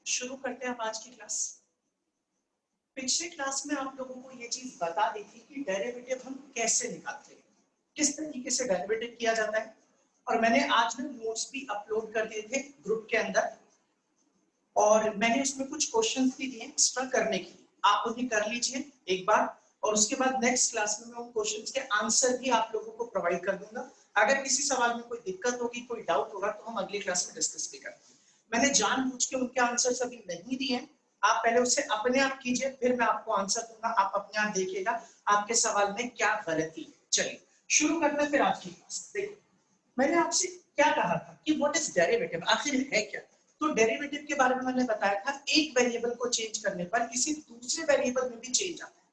शुरू करते हैं आप आज की क्लास। पिछले क्लास में आप लोगों को ये चीज बता दी थी कि डेरिवेटिव हम कैसे निकालते हैं, किस तरीके से डेरिवेटिव किया जाता है। और मैंने आज ना नोट्स भी अपलोड कर दिए थे ग्रुप के अंदर, और मैंने उसमें कुछ क्वेश्चंस भी दिए एक्स्ट्रा करने के लिए। आप उन्हें कर लीजिए एक बार, और उसके बाद नेक्स्ट क्लास में मैं उन क्वेश्चंस के आंसर भी आप लोगों को प्रोवाइड कर दूंगा। अगर किसी सवाल में कोई दिक्कत होगी, कोई डाउट होगा, तो हम अगली क्लास में डिस्कस भी करेंगे। मैंने जानबूझ के उनके आंसर अभी नहीं दिए, आप पहले उसे अपने आप कीजिए, फिर मैं आपको आंसर दूंगा। आप अपने आप देखिएगा आपके सवाल में क्या गलती है। चलिए शुरू करते हैं फिर आज की क्लास। देखो, मैंने आपसे क्या कहा था कि व्हाट इज डेरिवेटिव, आखिर है क्या। तो डेरिवेटिव के बारे में मैंने बताया था, एक वेरिएबल को चेंज करने पर किसी दूसरे वेरिएबल में भी चेंज आता है।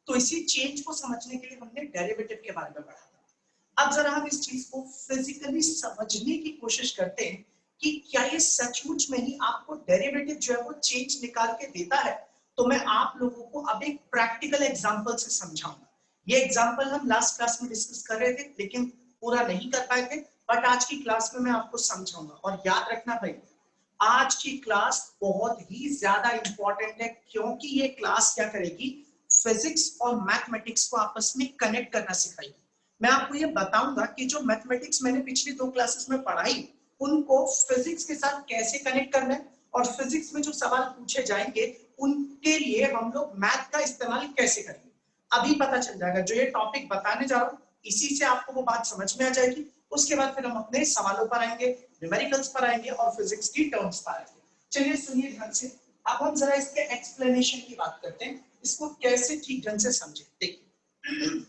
तो इसी चेंज को समझने के लिए हमने डेरिवेटिव के बारे में पढ़ा था। अब जरा हम इस चीज को फिजिकली समझने की कोशिश करते हैं कि क्या ये सचमुच में ही आपको डेरिवेटिव जो है वो चेंज निकाल के देता है। तो मैं आप लोगों को अब एक प्रैक्टिकल एग्जांपल से समझाऊंगा। ये एग्जांपल हम लास्ट क्लास में डिस्कस कर रहे थे, लेकिन पूरा नहीं कर पाए थे, बट आज की क्लास में मैं आपको समझाऊंगा। और याद रखना भाई, आज की क्लास बहुत ही ज्यादा इंपॉर्टेंट है, क्योंकि ये क्लास क्या करेगी, फिजिक्स और मैथमेटिक्स को आपस में कनेक्ट करना सिखाएगी। मैं आपको ये बताऊंगा कि जो मैथमेटिक्स मैंने पिछली 2 क्लासेस में पढ़ाई, उनको फिजिक्स के साथ कैसे कनेक्ट करना है, और फिजिक्स में जो सवाल पूछे जाएंगे उनके लिए हम लोग मैथ का इस्तेमाल कैसे करेंगे। अभी पता चल जाएगा, जो ये टॉपिक बताने जा रहा हूँ इसी से आपको वो बात समझ में आ जाएगी। उसके बाद फिर हम अपने सवालों पर आएंगे, न्यूमेरिकल्स पर आएंगे और फिजिक्स की टर्म्स पर आएंगे। चलिए सुनिए ध्यान से। अब हम जरा इसके एक्सप्लेनेशन की बात करते हैं, इसको कैसे ठीक ढंग से समझे। देखिए,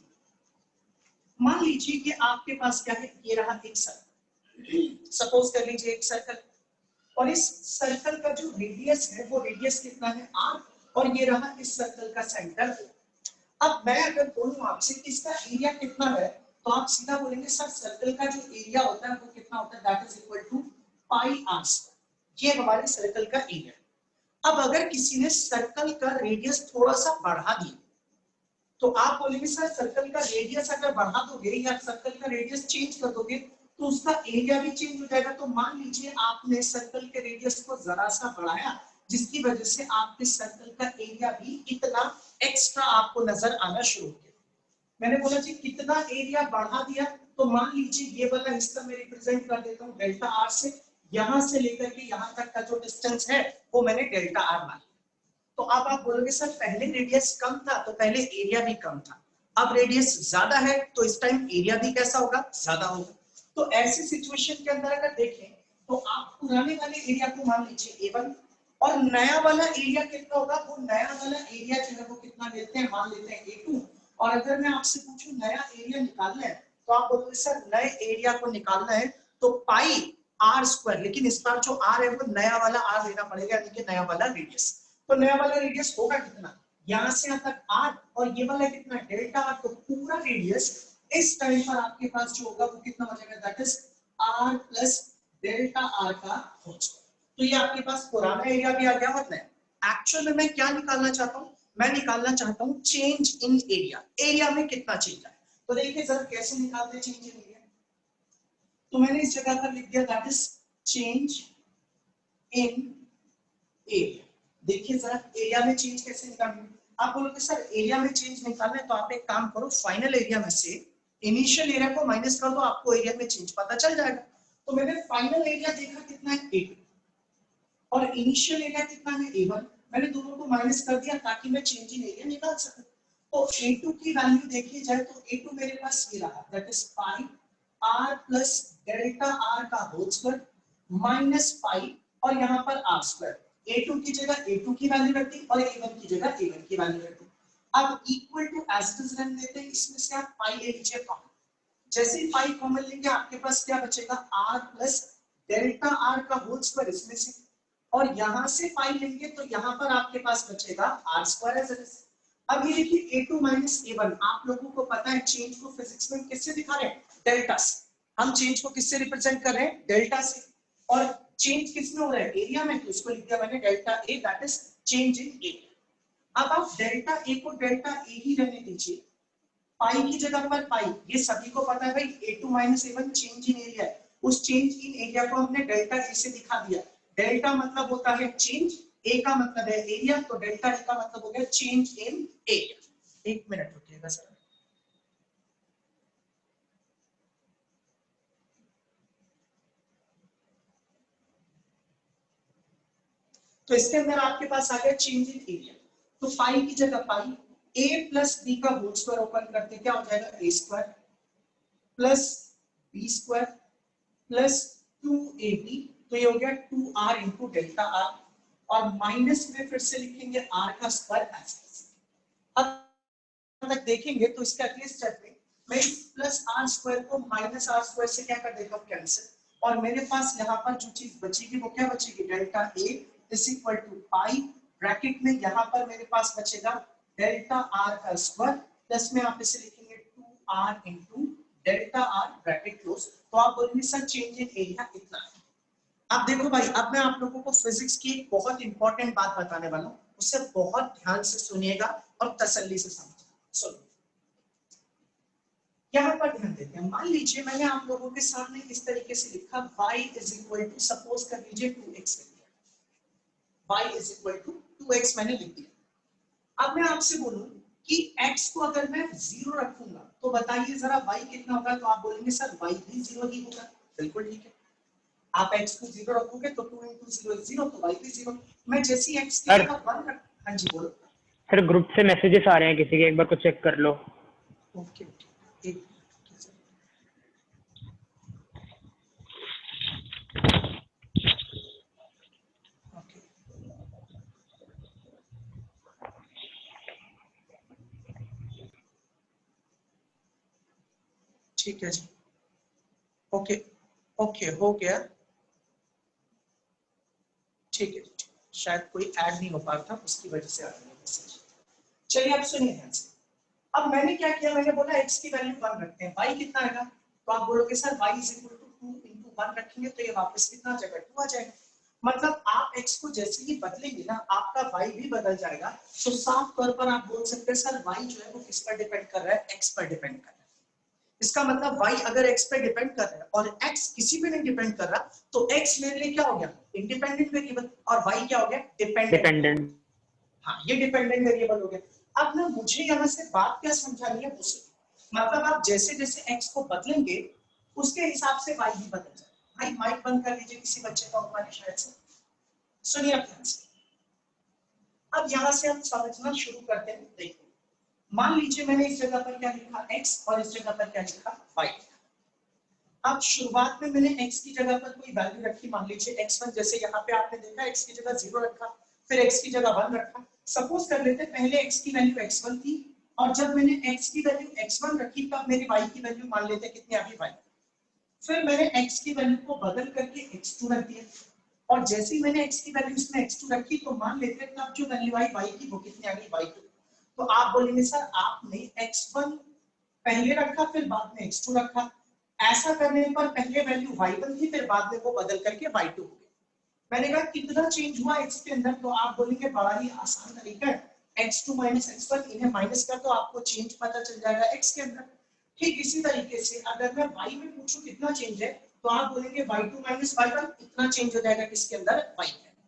मान लीजिए कि आपके पास क्या है, ये रहा एक सर्कल। सपोज कर लीजिए एक सर्कल, और इस सर्कल का जो रेडियस है वो रेडियस कितना है, r, और ये रहा इस सर्कल का सेंटर। अब मैं अगर बोलूं आपसे इसका एरिया कितना है, तो आप सीधा बोलेंगे सर सर्कल का जो एरिया होता है वो कितना होता है, that is equal to pi R square. ये हमारे सर्कल का एरिया। अब अगर किसी ने सर्कल का रेडियस थोड़ा सा बढ़ा दिया, तो आप बोलेंगे सर सर्कल का रेडियस अगर बढ़ा दोगे या सर्कल का रेडियस चेंज कर दोगे तो उसका एरिया भी चेंज हो जाएगा। तो मान लीजिए आपने सर्कल के रेडियस को जरा सा बढ़ाया, जिसकी वजह से आपके सर्कल का एरिया भी इतना एक्स्ट्रा आपको नजर आना शुरू हो गया। मैंने बोला जी कितना एरिया बढ़ा दिया, तो मान लीजिए ये वाला हिस्सा मैं रिप्रेजेंट कर देता हूँ डेल्टा आर से, यहां से लेकर के यहां तक का जो डिस्टेंस है वो मैंने डेल्टा आर मान लिया। तो अब आप बोलोगे सर पहले रेडियस कम था तो पहले एरिया भी कम था, अब रेडियस ज्यादा है तो इस टाइम एरिया भी कैसा होगा, ज्यादा होगा। तो ऐसी सिचुएशन के अंदर अगर देखें तो आप पुराने वाले एरिया को मान लीजिए A1, और नया वाला एरिया कितना होगा, वो नया वाला एरिया जो है वो कितना लेते हैं, मान लेते हैं A2। और अगर मैं आपसे पूछूं नया एरिया निकालना है, तो आप बोलोगे सर नए एरिया को निकालना है तो पाई आर स्क्वायर, लेकिन इस बार जो आर है वो नया वाला आर लेना पड़ेगा, यानी कि नया वाला रेडियस। तो नया वाला रेडियस होगा कितना, यहां से यहां तक आर, और ये वाला कितना डेल्टा आर। तो पूरा रेडियस इस टाइम पर आपके पास जो होगा वो कितना हो जाएगा, that is R plus delta R का होल स्क्वायर। तो ये आपके पास पुराना एरिया भी आ गया और नया। एक्चुअल में मैं क्या निकालना चाहता हूं, मैं निकालना चाहता हूं चेंज इन एरिया, एरिया में कितना चेंज आया। तो देखिए सर कैसे निकालते हैं चेंज इन एरिया। तो मैंने इस जगह पर लिख दिया that is change in area. देखिए जरा एरिया में चेंज कैसे निकालना। आप बोलोगे सर एरिया में चेंज निकालना है, तो आप एक काम करो, फाइनल एरिया में से इनिशियल एरिया को माइनस कर दो, आपको एरिया में चेंज पता चल जाएगा। तो मैंने फाइनल एरिया देखा कितना है A2, और इनिशियल एरिया कितना है A1। मैंने दोनों को माइनस कर दिया ताकि मैं चेंज इन एरिया निकाल सकूं। तो A2 की वैल्यू देखी जाए तो A2 मेरे पास ये रहा, that is pi R plus delta R का होल स्क्वायर माइनस पाई, और यहाँ पर आर स्क्वायर। A2 की जगह A2 की वैल्यू रख दी और A1 की जगह A1 की वैल्यू रख दी। अब equal to as it is रहने देते हैं, इसमें से आप पाई ले लीजिए कॉमन। जैसे ही पाई कॉमन लेंगे आपके पास क्या बचेगा, आर प्लस डेल्टा आर का होल स्क्वायर इसमें से, और यहां से पाई लेंगे तो यहां पर आपके पास बचेगा R square as it is. अब ये देखिए A2 माइनस A1, आप लोगों को पता है चेंज को फिजिक्स में किससे दिखा रहे हैं, डेल्टा से। हम चेंज को किससे रिप्रेजेंट कर रहे हैं, डेल्टा से। और चेंज किसमें हो रहा है, एरिया में, तो इसको लिख दिया मैंने delta A, that is change in area. अब आप डेल्टा ए को डेल्टा ए ही रहने दीजिए, पाई की जगह पर पाई, ये सभी को पता है भाई A2 minus A1 change in area है। उस चेंज इन एरिया को हमने डेल्टा ए से दिखा दिया। डेल्टा मतलब होता है चेंज, ए का मतलब है एरिया, तो डेल्टा ए का मतलब हो गया चेंज इन एरिया। एक मिनट रुकिएगा सर। तो इसके अंदर आपके पास आ गया चेंज इन एरिया। तो पाई की जगह पाई, ए प्लस बी का होल स्क्वायर ओपन करते क्या हो जाएगा, A square plus B square plus 2ab, तो ये हो गया 2r इंटू डेल्टा आर, और माइनस में फिर से लिखेंगे r का स्क्वायर एज। अब तक देखेंगे तो इसके अगले स्टेप में मैं इस प्लस आर स्क्वायर को माइनस आर स्क्वायर से क्या कर देता हूं, कैंसिल, और मेरे पास यहाँ पर जो चीज बचेगी वो क्या बचेगी, delta A is equal to pi, bracket में यहाँ पर मेरे पास बचेगा डेल्टा आर का स्क्वायर, प्लस में आप इसे लिखेंगे 2r into delta R, bracket close. तो आप बोलेंगे सर चेंज इन एरिया इतना है। अब देखो भाई, अब मैं आप लोगों को फिजिक्स की एक बहुत इंपॉर्टेंट बात बताने वाला हूँ, उसे बहुत ध्यान से सुनिएगा और तसल्ली से समझिए। सुनो, यहाँ पर ध्यान देते हैं। मान लीजिए मैंने आप लोगों के सामने इस तरीके से लिखा y is equal to, suppose कर लीजिए 2x लिख दिया, y is equal to 2x मैंने लिख दिया। अब मैं आपसे बोलूं कि x को अगर मैं 0 रखूंगा तो बताइए जरा y कितना होगा, तो आप बोलेंगे सर y भी 0 ही होगा। बिल्कुल ठीक है, आप x को 0 रखोगे तो 2 into 0 is 0, तो y भी 0। मैं जैसे ही x की जगह 1 रख, हाँ जी बोलो सर। ग्रुप से मैसेजेस आ रहे हैं किसी के, एक बार को चेक कर लो। ओके ओके, एक ओके, ठीक है जी, ओके ओके हो गया, ठीक है, शायद कोई ऐड नहीं हो पा रहा था उसकी वजह से आ रहा है मैसेज। चलिए अब सुनिए ध्यान से। अब मैंने क्या किया, मैंने बोला x की वैल्यू 1 रखते हैं, y कितना आएगा, तो आप बोलोगे sir y is equal to 2 into 1 रखेंगे तो ये वापस कितना आ जाएगा, 2 आ जाएगा। मतलब आप x को जैसे ही बदलेंगे ना, आपका y भी बदल जाएगा। तो साफ तौर पर आप बोल सकते हैं सर y जो है वो किस पर डिपेंड कर रहा है, x पर डिपेंड कर रहा है। इसका मतलब y अगर x पे डिपेंड कर रहा है और x किसी पे नहीं डिपेंड कर रहा, तो x मेरे लिए क्या हो गया, इंडिपेंडेंट वेरिएबल, और y क्या हो गया, डिपेंडेंट। हाँ, ये डिपेंडेंट वेरिएबल हो गया। अब ना मुझे यहाँ से बात क्या समझानी है, मतलब आप जैसे जैसे x को बदलेंगे उसके हिसाब से y भी बदल जाएगा। भाई माइक बंद कर लीजिए, किसी बच्चे का ऊपर शायद से। सुनिए आप ध्यान से, अब यहाँ से हम समझना शुरू करते हैं। देखो, मान लीजिए मैंने इस जगह पर क्या लिखा, x, और इस जगह पर क्या लिखा, y। अब शुरुआत में मैंने x की जगह पर कोई वैल्यू रखी, मान लीजिए x1, जैसे यहाँ पे आपने देखा x की जगह 0 रखा, फिर x की जगह 1 रखा। सपोज कर लेते हैं पहले x की वैल्यू x1 थी, और जब मैंने x की वैल्यू x1 रखी तब मेरी y की वैल्यू मान लेते हैं कितनी आ गई, y। फिर मैंने x की वैल्यू को बदल करके x2 रख दिया, और जैसे ही मैंने x की वैल्यू इसमें x2 रखी तो मान लेते हैं तब जो वैल्यू आई y की वो कितनी आ गई, y2। तो आप बोलेंगे सर आपने x1 पहले रखा फिर बाद में x2 रखा, ऐसा करने पर पहले वैल्यू y1 थी फिर बाद में वो बदल करके y2 हो गई। मैंने कहा कितना चेंज हुआ x के अंदर, तो आप बोलेंगे बड़ा ही आसान तरीका है, x2 माइनस x1, इन्हें माइनस कर तो आपको चेंज पता चल जाएगा x के अंदर। ठीक इसी तरीके से अगर मैं y में पूछूं कितना चेंज है, तो आप बोलेंगे y2 माइनस y1, इतना चेंज हो जाएगा किसके अंदर, y के अंदर।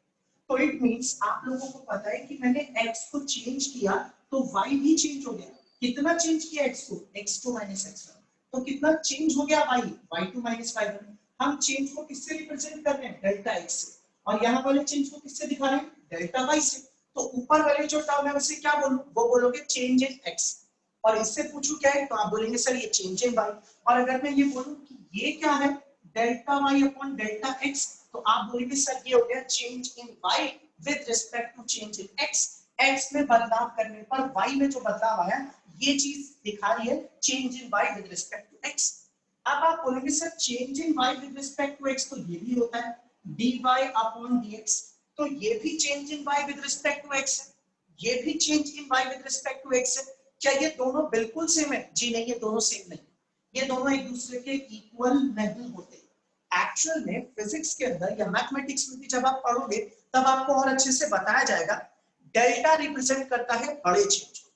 तो इट मींस आप लोगों को पता है कि मैंने x को चेंज किया तो y भी चेंज हो गया। कितना चेंज किया x को, x2 माइनस x1, तो कितना चेंज हो गया y, y2 माइनस y1। हम चेंज को किससे रिप्रेजेंट कर रहे हैं, डेल्टा x से, और यहाँ वाले चेंज को किससे दिखा रहे हैं, डेल्टा y से। तो ऊपर वाले जो टर्म है उसे क्या बोलूं, वो बोलोगे चेंज इन x, और इससे पूछूं क्या है तो आप बोलेंगे सर ये चेंज इन y। और अगर मैं ये बोलूं कि ये क्या है, delta y upon delta x, तो आप बोलेंगे सर ये हो गया change in y with respect to change in x। x में बदलाव करने पर y में जो बदलाव आया ये चीज दिखा रही है change in y with respect to x। अब आप बोलेंगे sir change in y with respect to x तो ये भी होता है dy अपॉन dx, तो ये भी change in y with respect to x है, ये भी change in y with respect to x है। क्या ये दोनों बिल्कुल सेम है, जी नहीं, ये दोनों सेम नहीं, ये दोनों एक दूसरे के इक्वल नहीं होते। एक्चुअल में फिजिक्स के अंदर या मैथमेटिक्स में भी जब आप पढ़ोगे तब आपको और अच्छे से बताया जाएगा, डेल्टा रिप्रेजेंट करता है बड़े चेंज को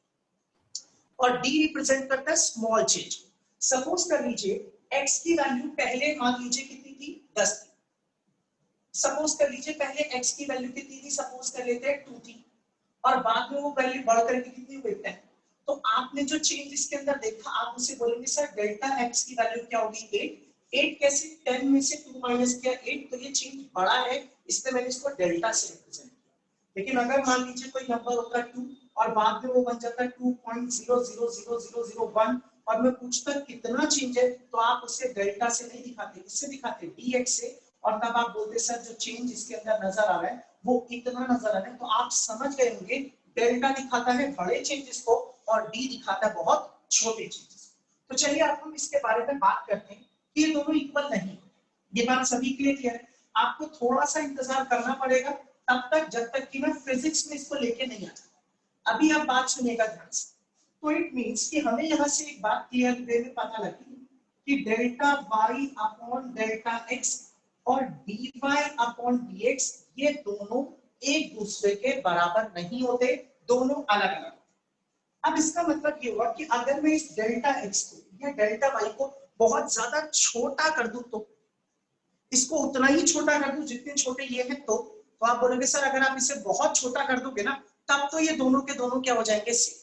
और डी रिप्रेजेंट करता है स्मॉल चेंज को। सपोज कर लीजिए x की वैल्यू पहले मान लीजिए कितनी थी, 10 थी, सपोज कर लीजिए पहले x की वैल्यू कितनी थी, सपोज कर लेते हैं 2 थी और बाद में वो वैल्यू बढ़ करके कितनी हुई 10। तो आपने जो चेंज इसके अंदर देखा आप उसे बोलेंगे सर डेल्टा x की वैल्यू क्या होगी 8। 8 कैसे, 10 में से 2 माइनस किया 8, तो ये चेंज बड़ा है इसलिए मैंने इसको डेल्टा से रिप्रेजेंट किया। लेकिन अगर मान लीजिए कोई नंबर होता 2 और बाद में वो बन जाता 2.000001 और मैं पूछता कितना चेंज है, तो आप उसे डेल्टा से नहीं दिखाते, इससे दिखाते dx से, और तब आप बोलते सर जो चेंज इसके अंदर नजर आ रहा है वो इतना नजर आ रहा है। तो आप समझ गए होंगे डेल्टा दिखाता है बड़े चेंजेस को और डी दिखाता है बहुत छोटे चेंजेस को। तो चलिए अब हम इसके बारे में बात करते हैं कि ये दोनों इक्वल नहीं, ये बात सभी के लिए क्लियर है। आपको थोड़ा सा इंतजार करना पड़ेगा तब तक जब तक कि मैं फिजिक्स में इसको लेके नहीं आता। अभी आप बात सुनिएगा ध्यान से। तो इट मींस कि हमें यहाँ से एक बात क्लियर वे में पता लगी कि delta y upon delta x और dy अपॉन dx ये दोनों एक दूसरे के बराबर नहीं होते, दोनों अलग अलग। अब इसका मतलब ये हुआ कि अगर मैं इस डेल्टा x को या डेल्टा y को बहुत ज्यादा छोटा कर दूं, तो इसको उतना ही छोटा कर दूं जितने छोटे ये हैं, तो आप बोलोगे सर अगर आप इसे बहुत छोटा कर दोगे ना तब तो ये दोनों के दोनों क्या हो जाएंगे सेम।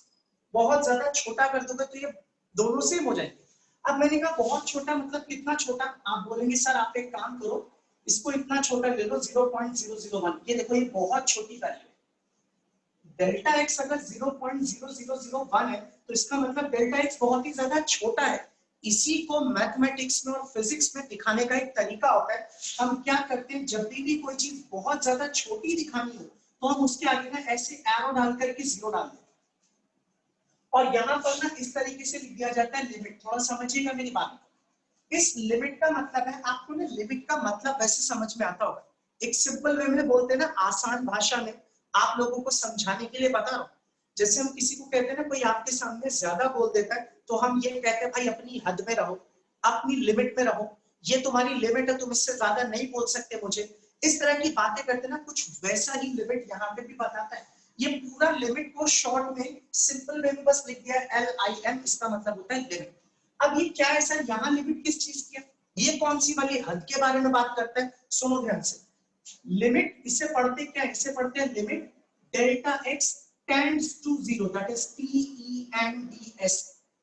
बहुत ज्यादा छोटा कर दोगे तो ये दोनों सेम हो जाएंगे। अब मैंने कहा बहुत छोटा मतलब कितना छोटा, आप बोलेंगे सर आप एक काम करो इसको इतना छोटा ले लो 0.001। ये देखो ये बहुत छोटी वैल्यू है। डेल्टा x अगर 0.0001 है तो इसका मतलब डेल्टा x बहुत ही ज्यादा छोटा है। इसी को मैथमेटिक्स में और फिजिक्स में दिखाने का एक तरीका होता है। हम क्या करते हैं जब भी कोई चीज बहुत ज्यादा छोटी दिखानी हो तो हम उसके आगे ना ऐसे एरो डाल करके जीरो डाल देते हैं और यहाँ पर ना इस तरीके से लिख दिया जाता है लिमिट। थोड़ा समझिएगा मेरी बात। इस लिमिट का मतलब है, आपको ना लिमिट का मतलब वैसे समझ में आता होगा, एक सिंपल वे में बोलते हैं ना, आसान भाषा में आप लोगों को समझाने के लिए बता रहा हूँ। जैसे हम किसी को कहते हैं ना कोई आपके सामने ज्यादा बोल देता है तो हम ये कहते हैं भाई अपनी हद में रहो, अपनी लिमिट में रहो, ये तुम्हारी लिमिट है, तुम इससे ज्यादा नहीं बोल सकते मुझे। इस तरह की बातें करते ना, कुछ वैसा ही लिमिट यहाँ पे भी बताता है। ये पूरा लिमिट को शॉर्ट में सिंपल वे में बस लिख दिया है LIM, इसका मतलब होता है लिमिट। अब ये क्या है सर, यहाँ लिमिट किस चीज की है, ये कौन सी वाली हद के बारे में बात करते हैं, सुनो ध्यान से। लिमिट इसे पढ़ते क्या है, इसे पढ़ते हैं limit delta x tends to 0, that is TENDS,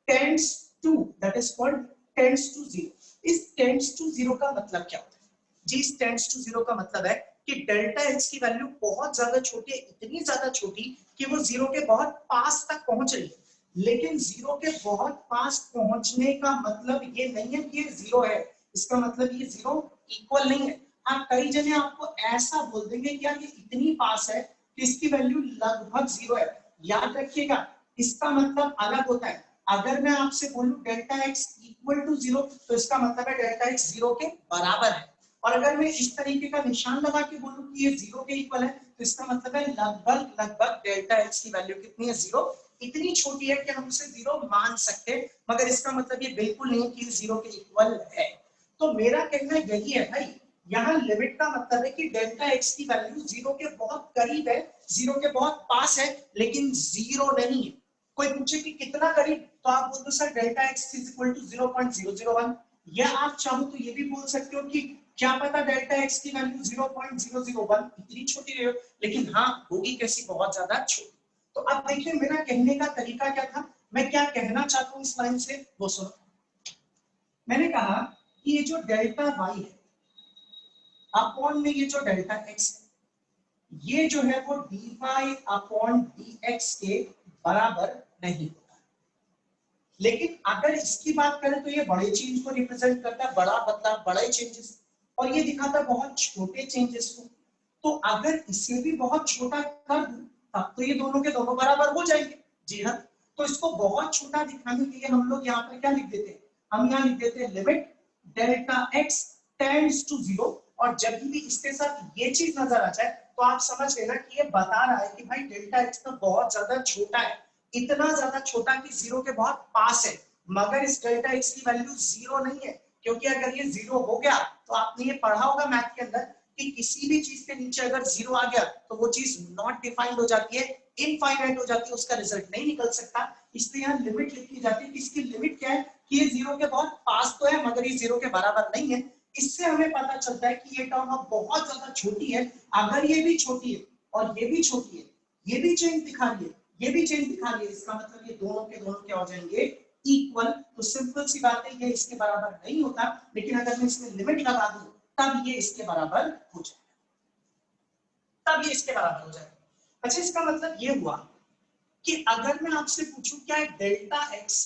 tends to, that is called tends to 0। इस tends to 0 का मतलब क्या होता है जी, इस tends to 0 का मतलब है कि डेल्टा x की वैल्यू बहुत ज्यादा छोटी है, इतनी ज्यादा छोटी कि वो जीरो के बहुत पास तक पहुंच रही है। लेकिन जीरो के बहुत पास पहुंचने का मतलब ये नहीं है कि ये जीरो है, इसका मतलब ये जीरो इक्वल नहीं है। हाँ कई जने आपको ऐसा बोल देंगे कि यार ये इतनी पास है कि इसकी वैल्यू लगभग जीरो है। याद रखिएगा इसका मतलब अलग होता है। अगर मैं आपसे बोलूं delta x equal to zero तो इसका मतलब है डेल्टा x जीरो के बराबर है। और अगर मैं इस तरीके का निशान लगा के बोलूं कि ये जीरो के इक्वल है तो इसका मतलब है लगभग लगभग डेल्टा x की वैल्यू कितनी है, जीरो। इतनी छोटी है कि हम उसे जीरो मान सकते हैं, मगर इसका मतलब ये बिल्कुल नहीं कि जीरो के इक्वल है। तो मेरा कहना यही है भाई, यहाँ लिमिट का मतलब है कि डेल्टा x की वैल्यू जीरो के बहुत करीब है, जीरो के बहुत पास है, लेकिन जीरो नहीं है। कोई पूछे कि कितना करीब, तो आप बोल दो sir delta x is equal to 0.001। या आप चाहो तो ये भी बोल सकते हो कि क्या पता डेल्टा x की वैल्यू 0.001 इतनी छोटी रहे, लेकिन हाँ होगी कैसी, बहुत ज्यादा छोटी। तो अब देखिए मेरा कहने का तरीका क्या था, मैं क्या कहना चाहता हूँ इस लाइन से वो सुनो। मैंने कहा कि ये जो डेल्टा y है अपॉन में ये जो डेल्टा x है, ये जो है वो dy अपॉन dx के बराबर नहीं होता। लेकिन अगर इसकी बात करें तो ये बड़े चेंज को रिप्रेजेंट करता है, बड़ा बदलाव, बड़े चेंजेस, और ये दिखाता है बहुत छोटे चेंजेस को। तो अगर इसे भी बहुत छोटा कर दूं तब तो ये दोनों के दोनों बराबर हो जाएंगे। जी हाँ, तो इसको बहुत छोटा दिखाने के लिए हम लोग यहाँ पर क्या लिख देते हैं, हम यहाँ लिख देते हैं limit delta x tends to 0। और जब भी इसके साथ ये चीज नजर आ जाए तो आप समझ लेना कि ये बता रहा है कि भाई डेल्टा x तो बहुत ज्यादा छोटा है, इतना ज्यादा छोटा कि जीरो के बहुत पास है, मगर इस डेल्टा x की वैल्यू जीरो नहीं है। क्योंकि अगर ये जीरो हो गया तो आपने ये पढ़ा होगा मैथ के अंदर कि किसी भी चीज के नीचे अगर जीरो आ गया तो वो चीज नॉट डिफाइंड हो जाती है, इनफाइनाइट हो जाती है, उसका रिजल्ट नहीं निकल सकता। इसलिए यहाँ लिमिट लिखी जाती है कि इसकी लिमिट क्या है कि ये जीरो के बहुत पास तो है मगर ये जीरो के बराबर नहीं है। इससे हमें पता चलता है कि ये टर्म अब बहुत ज्यादा छोटी है। अगर ये भी छोटी है और ये भी छोटी है, ये भी चेंज दिखा रही है, ये भी चेंज दिखा रही है, इसका मतलब ये दोनों के दोनों क्या हो जाएंगे, इक्वल। तो सिंपल सी बात है, ये इसके बराबर नहीं होता, लेकिन अगर मैं इसमें लिमिट लगा दूं तब ये इसके बराबर हो जाएगा, तब ये इसके बराबर हो जाएगा। अच्छा, इसका मतलब ये हुआ कि अगर मैं आपसे पूछूं क्या डेल्टा एक्स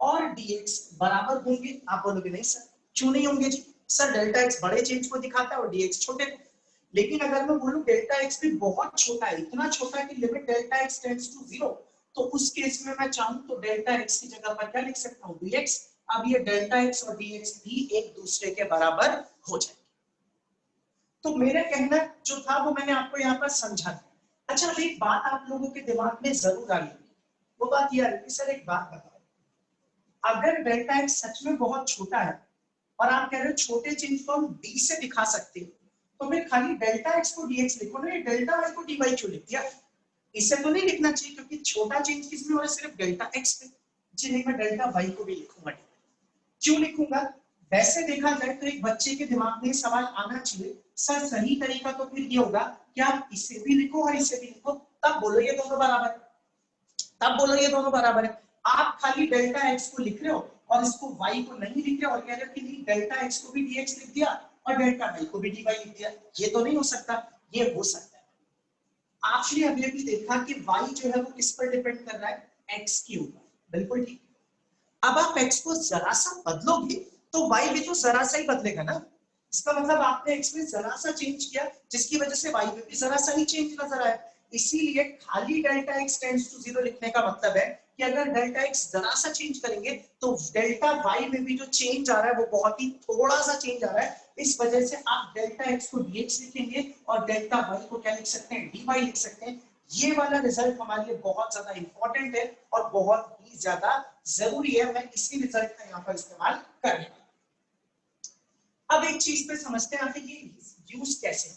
और dx बराबर होंगे, आप बोलोगे नहीं सर, क्यों नहीं होंगे जी, सर डेल्टा एक्स बड़े चेंज को दिखाता है और dx छोटे को। लेकिन अगर मैं बोलूं डेल्टा एक्स भी बहुत छोटा है, इतना छोटा है कि limit delta x tends to 0, तो उस केस में मैं चाहूं तो डेल्टा एक्स की जगह पर क्या लिख सकता हूं, dx। अब ये डेल्टा एक्स और dx भी एक दूसरे के बराबर हो जाएंगे। तो मेरा कहना जो था वो मैंने आपको यहाँ पर समझा दिया। अच्छा, अब एक बात आप लोगों के दिमाग में जरूर आई होगी, वो बात ये आ रही है, सर एक बात बताओ, अगर डेल्टा एक्स सच में बहुत छोटा है और आप कह रहे हो छोटे चेंज को हम डी से दिखा सकते हो, तो फिर खाली डेल्टा एक्स को डीएक्स लिखो ना, डेल्टा वाई को डी वाई क्यों लिख दिया? इसे तो नहीं लिखना चाहिए, क्योंकि छोटा चेंज किसमें हो रहा है, सिर्फ डेल्टा एक्स पे। जी नहीं, मैं डेल्टा वाई को भी लिखूंगा। क्यों लिखूंगा? वैसे देखा जाए तो एक बच्चे के दिमाग में सवाल आना चाहिए, सर सही तरीका तो फिर ये होगा कि आप इसे भी लिखो और इसे भी लिखो, तब बोलो ये दोनों बराबर है, तब बोलो ये दोनों बराबर है। आप खाली डेल्टा एक्स को लिख रहे हो और इसको वाई को नहीं लिख रहे हो और कह रहे हो कि नहीं डेल्टा एक्स को भी डीएक्स लिख दिया और डेल्टा वाई को भी डी वाई लिख दिया, ये तो नहीं हो सकता। ये हो सकता है। आपने अभी अभी देखा कि y जो है वो किस पर डिपेंड कर रहा है, x के ऊपर, बिल्कुल ठीक। अब आप x को जरा सा बदलोगे तो y भी तो जरा सा ही बदलेगा ना। इसका मतलब आपने x में जरा सा चेंज किया, जिसकी वजह से y में भी जरा सा ही चेंज नजर आया। इसीलिए खाली डेल्टा x टेंड्स टू 0 लिखने का मतलब है कि अगर डेल्टा x जरा सा चेंज करेंगे तो डेल्टा y में भी जो चेंज आ रहा है वो बहुत ही थोड़ा सा चेंज आ रहा है। इस वजह से आप डेल्टा x को dx लिखेंगे और डेल्टा y को क्या लिख सकते हैं, dy लिख सकते हैं। ये वाला रिजल्ट हमारे लिए बहुत ज्यादा इंपॉर्टेंट है और बहुत ही ज्यादा जरूरी है, मैं इसी रिजल्ट का यहाँ पर इस्तेमाल कर रहा हूं। अब एक चीज पे समझते हैं आखिर ये यूज कैसे है।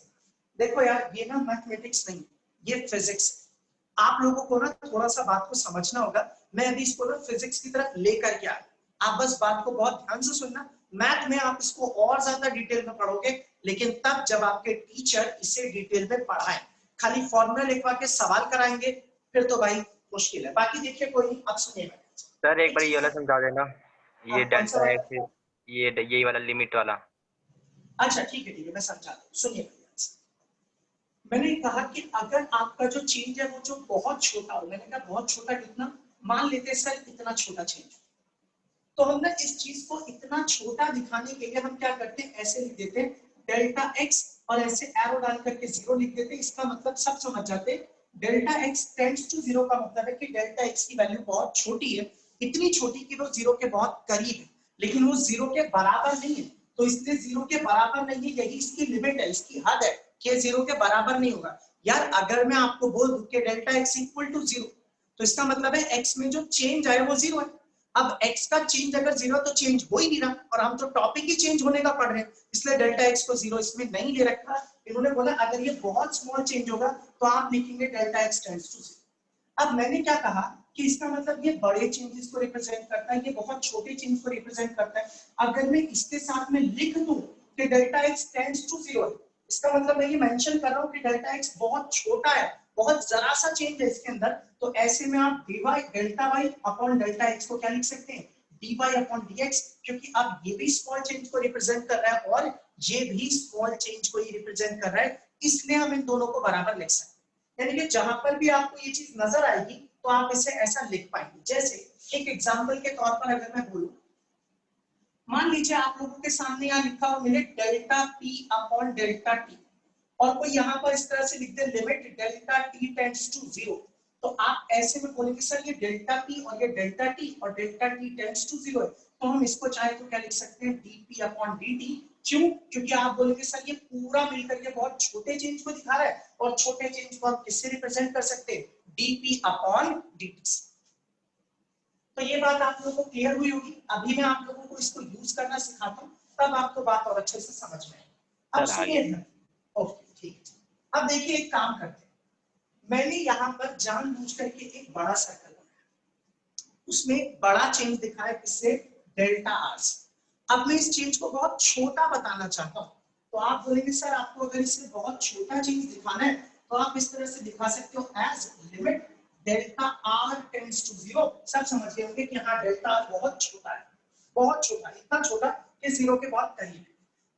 देखो यार, ये ना मैथमेटिक्स नहीं, ये फिजिक्स। आप लोगों को ना थोड़ा सा बात को समझना होगा। मैं अभी इसको ना फिजिक्स की तरफ लेकर के आया, आप बस बात को बहुत ध्यान से सुनना। मैथ में आप इसको और ज्यादा डिटेल में पढ़ोगे, लेकिन तब जब आपके टीचर इसे डिटेल में पढ़ाएं। खाली फॉर्मूला लिखवा के सवाल कराएंगे फिर तो भाई मुश्किल है। बाकी देखिए, कोई नहीं, अब सुनिएगा सर एक एक बार ये चीज। वाला समझा देना, ये कौन सा डेल्टा वाला? एक्स, ये यही वाला लिमिट वाला। अच्छा ठीक है, मैं समझा दूं, सुनिए। मैंने कहा कि अगर आपका जो चेंज है वो जो बहुत छोटा हो, मैंने कहा बहुत छोटा कितना, मान लेते सर इतना छोटा चेंज, तो हम ना इस चीज को इतना छोटा दिखाने के लिए हम क्या करते हैं, ऐसे लिख देते हैं डेल्टा एक्स और ऐसे एरो डाल करके 0 लिख देते हैं। इसका मतलब सब समझ जाते हैं, डेल्टा एक्स टेंड्स टू 0 का मतलब है कि डेल्टा एक्स की वैल्यू बहुत छोटी है, इतनी छोटी कि वो 0 के बहुत करीब है, लेकिन वो 0 के बराबर नहीं है। तो इसलिए 0 के बराबर नहीं है, यही इसकी लिमिट है, इसकी हद है कि 0 के बराबर नहीं होगा। यार अगर मैं आपको बोल दूं कि डेल्टा एक्स इक्वल टू 0, तो इसका मतलब है एक्स में जो चेंज आए वो 0 है। अब x का चेंज अगर 0 तो चेंज हो ही नहीं रहा, और हम तो टॉपिक ही चेंज होने का पढ़ रहे हैं, इसलिए डेल्टा x को 0 इसमें नहीं ले रखा। इन्होंने बोला अगर ये बहुत स्मॉल चेंज होगा तो आप लिखेंगे डेल्टा x टेंड्स टू 0। अब मैंने क्या कहा कि इसका मतलब ये बड़े चेंजेस को रिप्रेजेंट करता है, ये बहुत छोटे चेंज को रिप्रेजेंट करता है। अगर मैं इसके साथ में लिख दूं कि डेल्टा x टेंड्स टू 0, इसका मतलब मैं ये मेंशन कर रहा हूं कि डेल्टा x बहुत छोटा है, बहुत जरा सा चेंज है इसके अंदर। तो ऐसे में आप dy delta y upon delta x को क्या लिख सकते हैं, dy अपॉन dx, क्योंकि अब ये भी स्मॉल चेंज को रिप्रेजेंट कर रहा है और ये भी स्मॉल चेंज को ही रिप्रेजेंट कर रहा है, इसलिए हम इन दोनों को बराबर लिख सकते हैं। यानी कि जहां पर भी आपको ये चीज नजर आएगी तो आप इसे ऐसा लिख पाएंगे। जैसे एक एग्जांपल के तौर पर अगर मैं बोलूं, मान लीजिए आप लोगों के सामने यहाँ लिखा हुआ मिले delta p upon delta t, और कोई यहाँ पर इस तरह से लिख दे limit delta t tends to 0, तो आप ऐसे में बोलेंगे सर ये डेल्टा p और ये डेल्टा t और डेल्टा t टेंड्स टू 0 है, तो हम इसको चाहे तो क्या लिख सकते हैं dp अपॉन dt। क्यों? क्योंकि आप बोलेंगे सर ये पूरा मिलकर के बहुत छोटे चेंज को दिखा रहा है, और छोटे चेंज को आप किससे रिप्रेजेंट कर सकते हैं, dp अपॉन dt। तो ये बात आप लोगों को क्लियर हुई होगी। अभी मैं आप लोगों को इसको यूज करना सिखाता हूँ, तब आपको बात और अच्छे से समझ में आएगी। अब सर आ सुनिए, गया। ओके ठीक है। अब देखिए एक काम करते हैं, मैंने यहाँ पर जानबूझ करके एक बड़ा सर्कल बनाया, उसमें बड़ा चेंज दिखाया किससे, डेल्टा आर से। अब मैं इस चीज को बहुत छोटा बताना चाहता हूँ, तो आप बोलेंगे सर आपको अगर इसे बहुत छोटा चीज दिखाना है तो आप इस तरह से दिखा सकते हो as limit delta r tends to 0। सब समझ गए होंगे कि हाँ डेल्टा आर बहुत छोटा है, बहुत छोटा, इतना छोटा कि 0 के बहुत करीब है।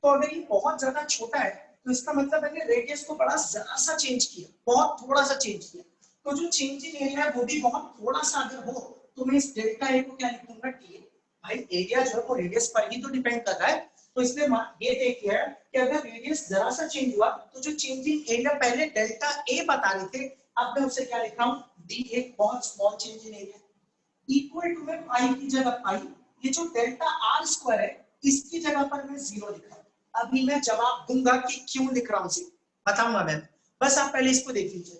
तो अगर ये बहुत ज्यादा छोटा है तो इसका मतलब मैंने रेडियस को बड़ा जरा सा चेंज किया, बहुत थोड़ा सा चेंज किया, तो जो चेंज इन एरिया है वो भी बहुत थोड़ा सा अगर हो तो मैं इस डेल्टा ए को क्या लिखूंगा, टी। भाई एरिया जो है वो रेडियस पर ही तो डिपेंड कर रहा है, तो इसलिए ये देखिए कि अगर रेडियस जरा सा चेंज हुआ तो जो चेंजिंग एरिया पहले डेल्टा ए बता रहे थे अब मैं उसे क्या लिख रहा हूं, डी, एक बहुत small change in area equal to में पाई की जगह पाई, ये जो डेल्टा आर स्क्वायर है इसकी जगह पर मैं 0 लिख रहा हूं। अभी मैं जवाब दूंगा कि क्यों लिख रहा हूं, जी बताऊंगा मैं, बस आप पहले इसको देख लीजिए।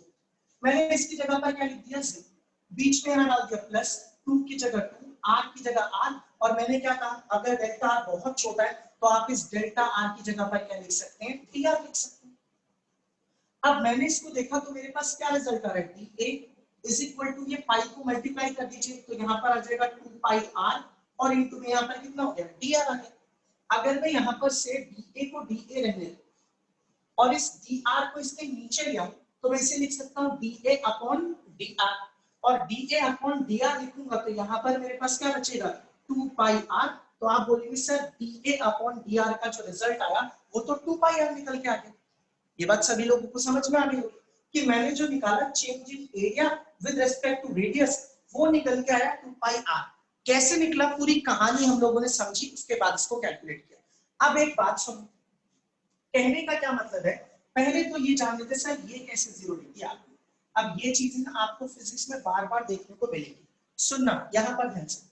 मैंने इसकी जगह पर क्या लिख दिया, 0, बीच में डाल दिया प्लस, 2 की जगह 2, आर की जगह आर, और मैंने क्या कहा अगर डेल्टा आर बहुत छोटा है तो आप इस डेल्टा आर की जगह पर क्या लिख सकते हैं, टी आर लिख सकते हैं। अब मैंने इसको देखा तो मेरे पास क्या रिजल्ट आ रहा है, t a is equal to, ये पाई को मल्टीप्लाई कर दीजिए तो यहाँ पर आ जाएगा 2 पाई आर और इनटू में यहाँ पर कितना हो गया, डी आर आ गया। अगर मैं यहाँ पर से डी ए को डी ए रहने और इस डी आर को इसके नीचे ले आऊं तो मैं इसे लिख सकता हूँ D A upon D R, और D A upon D R लिखूंगा तो यहाँ पर मेरे पास क्या बचेगा, 2 पाई आर। तो आप बोलेंगे sir D A upon D are का जो रिजल्ट आया वो तो 2 पाई आर निकल के आ गया। ये बात सभी लोगों को समझ में आ गई होगी कि मैंने जो निकाला change in area with respect to radius वो निकल के आया 2 पाई आर। कैसे निकला पूरी कहानी हम लोगों ने समझी, उसके बाद इसको कैलकुलेट किया। अब एक बात सुनो, कहने का क्या मतलब है, पहले तो ये जान लेते सर ये कैसे 0 लिख दिया। अब ये चीजें ना आपको फिजिक्स में बार बार देखने को मिलेगी, सुनना यहाँ पर ध्यान से।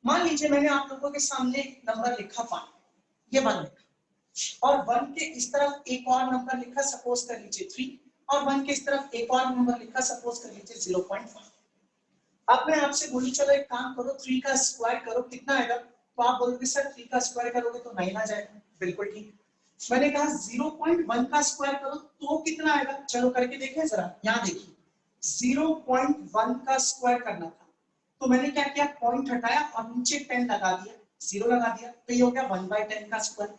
मान लीजिए मैंने आप लोगों के सामने नंबर लिखा 5, ये 1 लिखा, और 1 के इस तरफ एक और नंबर लिखा, सपोज कर लीजिए 3, और 1 के इस तरफ एक और नंबर लिखा, सपोज कर लीजिए 0.5। अब मैं आपसे बोली चलो एक काम करो 3 का स्क्वायर करो, कितना आएगा, तो आप बोलोगे सर 3 का स्क्वायर करोगे तो 9 आ जाएगा, बिल्कुल ठीक। मैंने कहा 0.1 का स्क्वायर करो तो कितना आएगा, चलो करके देखें जरा, यहाँ देखिए 0.1 का स्क्वायर करना था तो मैंने क्या किया, पॉइंट हटाया और नीचे 10 लगा दिया, 0 लगा दिया, तो ये हो गया 1/10 का स्क्वायर।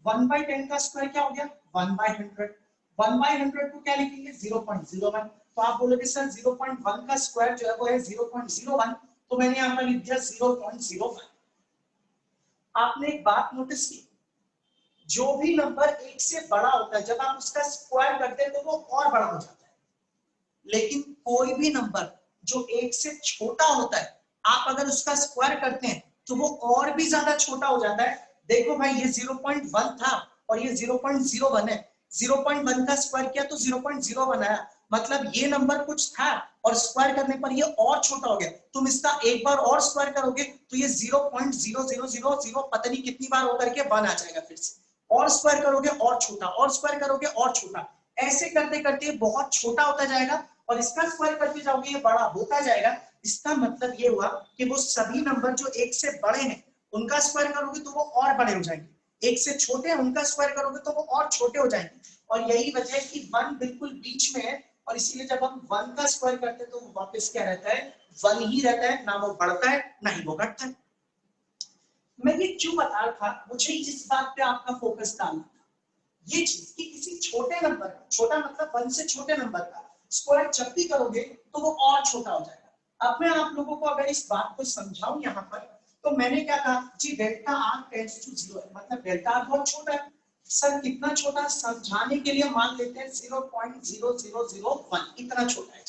1/10 का स्क्वायर क्या हो गया, 1/100। 1/100 को क्या लिखेंगे, 0.01। तो आप बोलोगे सर 0.1 का स्क्वायर जो है वो है 0.01, तो मैंने यहाँ पर लिख दिया 0.01। आपने एक बात नोटिस की, जो भी नंबर 1 से बड़ा होता है जब आप उसका स्क्वायर करते हैं तो वो और बड़ा हो जाता है, लेकिन कोई भी नंबर जो 1 से छोटा होता है आप अगर उसका स्क्वायर करते हैं तो वो और भी ज्यादा छोटा हो जाता है। देखो भाई ये 0.1 था और ये 0.01 है, 0.1 का स्क्वायर किया तो 0.01 आया, मतलब ये नंबर कुछ था और स्क्वायर करने पर ये और छोटा हो गया। तुम इसका एक बार और स्क्वायर करोगे तो ये 0.0000 पता नहीं कितनी बार होकर के 1 आ जाएगा, फिर से और स्क्वायर करोगे और छोटा, और स्क्वायर करोगे और छोटा, ऐसे करते करते बहुत छोटा होता जाएगा और इसका स्क्वायर करते जाओगे ये बड़ा होता जाएगा। इसका मतलब ये हुआ कि वो सभी नंबर जो 1 से बड़े हैं उनका स्क्वायर करोगे तो वो और बड़े हो जाएंगे, 1 से छोटे हैं उनका स्क्वायर करोगे तो वो और छोटे हो जाएंगे। और यही वजह है कि 1 बिल्कुल बीच में है, और इसीलिए जब हम 1 का स्क्वायर करते हैं तो वो वापस क्या रहता है, 1 ही रहता है, ना वो बढ़ता है ना ही वो घटता है। मैं ये क्यों बता रहा था, मुझे इस बात पे आपका फोकस डालना था, ये चीज कि किसी छोटे नंबर, छोटा मतलब 1 से छोटे नंबर का स्क्वायर जब भी करोगे तो वो और छोटा हो जाएगा। अब मैं आप लोगों को अगर इस बात को समझाऊं यहाँ पर, तो मैंने क्या कहा जी डेल्टा आर टेंड्स टू 0 है, मतलब डेल्टा आर बहुत छोटा है। सर कितना छोटा, समझाने के लिए मान लेते हैं 0.0001, इतना छोटा है।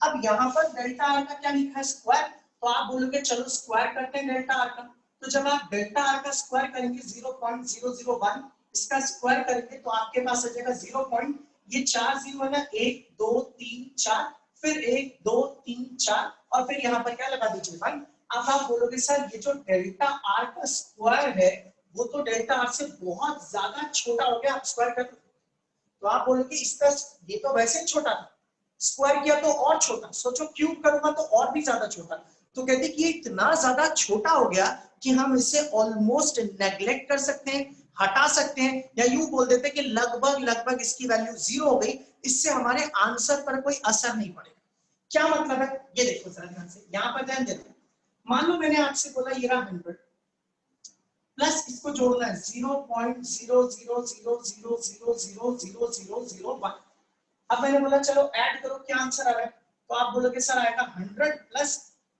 अब यहाँ पर डेल्टा आर का क्या लिखा है, स्क्वायर, तो आप बोलोगे चलो स्क्वायर करते हैं डेल्टा आर का। तो जब आप डेल्टा आर का स्क्वायर करेंगे 0.001, इसका स्क्वायर करेंगे तो आपके पास आ जाएगा 0. ये 4 0 है ना, 1 2 3 4, फिर 1 2 3 4 और फिर यहाँ पर क्या लगा दीजिए भाई। अब आप बोलोगे सर ये जो डेल्टा आर का स्क्वायर है वो तो डेल्टा आर से बहुत ज्यादा छोटा हो गया, आप स्क्वायर कर, तो आप बोलोगे इसका ये तो वैसे छोटा था, स्क्वायर किया तो और छोटा, सोचो क्यूब करूंगा तो और भी ज्यादा छोटा। तो कहते कि ये इतना ज्यादा छोटा हो गया कि हम इसे ऑलमोस्ट नेग्लेक्ट कर सकते हैं, हटा सकते हैं, या यूं बोल देते कि लगभग इसकी वैल्यू 0 हो गई, इससे हमारे आंसर पर कोई असर नहीं पड़ेगा। क्या मतलब है, ये देखो जरा ध्यान से, यहाँ पर ध्यान देना। मान लो मैंने आपसे बोला ये रहा 100, प्लस इसको जोड़ना है 0.0000000001। अब मैंने बोला चलो ऐड करो, क्या आंसर आ रहा है? तो आप बोलोगे सर आएगा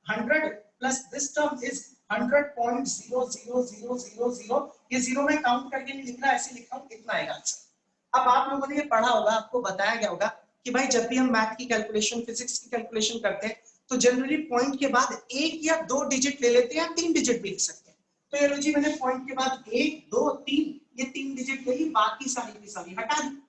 100 प्लस दिस टर्म इज 100.00000। ये जीरो में काउंट करके नहीं लिख रहा, ऐसे लिख रहा हूं, इतना आएगा आंसर। अब आप लोगों ने ये पढ़ा होगा, आपको बताया गया होगा कि भाई जब भी हम मैथ की कैलकुलेशन, फिजिक्स की कैलकुलेशन करते हैं तो जनरली पॉइंट के बाद एक या दो डिजिट ले लेते हैं या 3 डिजिट भी ले सकते हैं। तो ये लो जी, मैंने पॉइंट के बाद 1 2 3 ये 3 डिजिट ले ली, बाकी सारी की सारी हटा दी।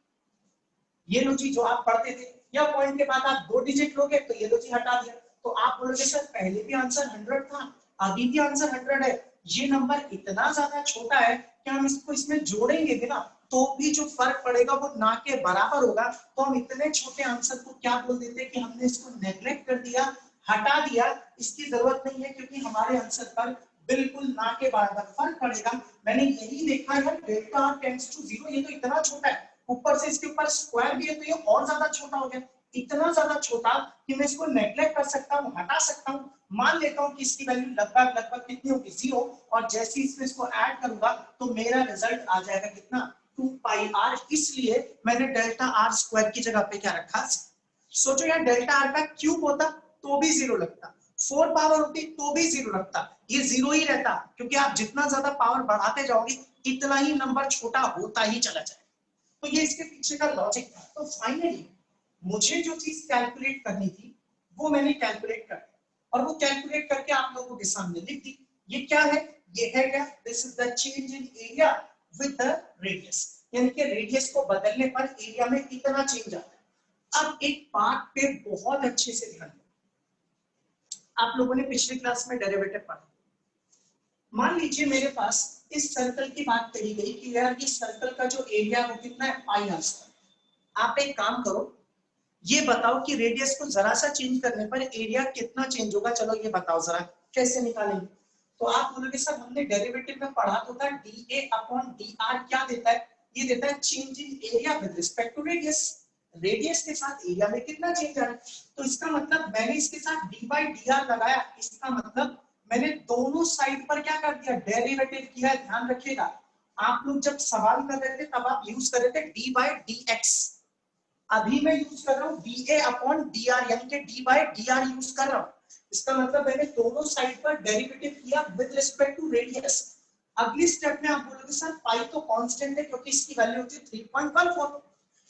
ये लो जी जो आप पढ़ते थे, या पॉइंट के बाद आप 2 डिजिट लोगे तो ये लो जी हटा दिया। तो आप बोलोगे सर पहले भी आंसर 100 था, अभी भी आंसर 100 है, ये नंबर इतना ज्यादा छोटा है कि हम इसको इसमें जोड़ेंगे भी ना तो भी जो फर्क पड़ेगा वो ना के बराबर होगा। तो हम इतने छोटे आंसर को क्या बोल देते कि हमने इसको नेग्लेक्ट कर दिया, हटा दिया, इसकी जरूरत नहीं है, क्योंकि हमारे आंसर पर बिल्कुल ना के बराबर फर्क पड़ेगा। मैंने यही देखा है, डेल्टा आर टेंड्स टू 0, ये तो इतना छोटा है, ऊपर से इसके ऊपर स्क्वायर भी है तो ये और ज्यादा छोटा हो गया, इतना ज्यादा छोटा कि मैं इसको नेग्लेक्ट कर सकता हूँ, हटा सकता हूँ। मान लेता हूँ कि इसकी वैल्यू लगभग लगभग कितनी होगी 0, और जैसे ही इसमें इसको ऐड करूंगा तो मेरा रिजल्ट आ जाएगा कितना 2 पाई आर। इसलिए मैंने डेल्टा आर स्क्वायर की जगह पे क्या रखा। सोचो यार डेल्टा आर का क्यूब होता तो भी 0 लगता, 4 पावर होती तो भी 0 लगता, ये 0 ही रहता, क्योंकि आप जितना ज्यादा पावर बढ़ाते जाओगे इतना ही नंबर छोटा होता ही चला जाएगा। तो ये इसके पीछे का लॉजिक था। तो फाइनली मुझे जो चीज कैलकुलेट करनी थी वो मैंने कैलकुलेट कर दी, और वो कैलकुलेट करके आप लोगों के सामने लिख दी। ये क्या है? ये है क्या? This is the change in area with the radius, यानी कि रेडियस को बदलने पर एरिया में कितना चेंज आता है। अब एक बात पे बहुत अच्छे से ध्यान दो, आप लोगों ने पिछली क्लास में डेरिवेटिव पढ़ा। मान लीजिए मेरे पास इस सर्कल की बात करी गई कि यार ये सर्कल का जो एरिया वो कितना है, पाई आर स्क्वायर। आप एक काम करो, ये बताओ कि रेडियस को जरा सा चेंज करने पर एरिया कितना चेंज होगा। चलो ये बताओ जरा कैसे निकालेंगे। तो आप बोलोगे सर हमने डेरिवेटिव में पढ़ा तो था dA अपॉन dr क्या देता है, ये देता है change in area with respect to radius. Radius के साथ एरिया में कितना चेंज आ रहा है, तो इसका मतलब मैंने इसके साथ d बाई dr लगाया, इसका मतलब मैंने दोनों साइड पर क्या कर दिया, डेरिवेटिव किया है। ध्यान रखिएगा, आप लोग जब सवाल कर रहे थे तब आप यूज कर रहे थे d बाई dx, अभी मैं यूज कर रहा हूँ dA अपॉन dr, यानी कि d बाई dr यूज कर रहा हूँ। इसका मतलब मैंने दोनों साइड पर डेरिवेटिव किया विद रिस्पेक्ट टू रेडियस। अगली स्टेप में आप बोलोगे सर पाई तो कांस्टेंट है क्योंकि इसकी वैल्यू होती है 3.14,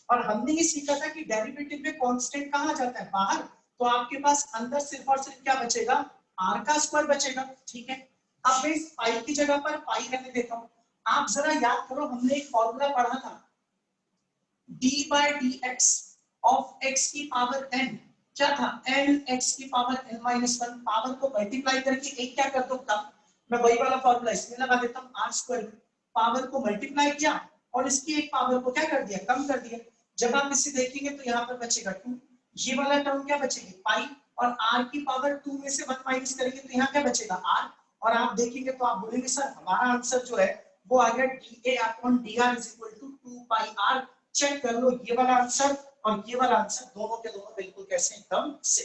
और हमने ये सीखा था कि डेरिवेटिव में कांस्टेंट कहाँ जाता है, बाहर। तो आपके पास अंदर सिर्फ और सिर्फ क्या बचेगा, r का स्क्वायर बचेगा। ठीक है, अब मैं इस पाई की जगह पर पाई रहने देता हूँ। आप जरा याद करो, हमने एक फॉर्मूला पढ़ा था d by dx of x की पावर n, क्या था, n x की पावर n minus 1, पावर को मल्टीप्लाई करके एक क्या कर दो कम। मैं वही वाला फॉर्मूला इसमें लगा देता हूँ, r स्क्वायर, पावर को मल्टीप्लाई किया और इसकी एक पावर को क्या कर दिया, कम कर दिया। जब आप इसे देखेंगे तो यहाँ पर बचेगा 2, ये वाला टर्म क्या बचेगी, पाई, और r की पावर 2 में से 1 माइनस करेंगे तो यहाँ क्या बचेगा, r। और आप देखेंगे तो आप बोलेंगे सर हमारा आंसर जो है वो आ गया dA upon dr is equal to 2 pi r। Check कर लो, ये वाला आंसर और ये वाला आंसर दोनों के दोनों बिल्कुल कैसे, एकदम से।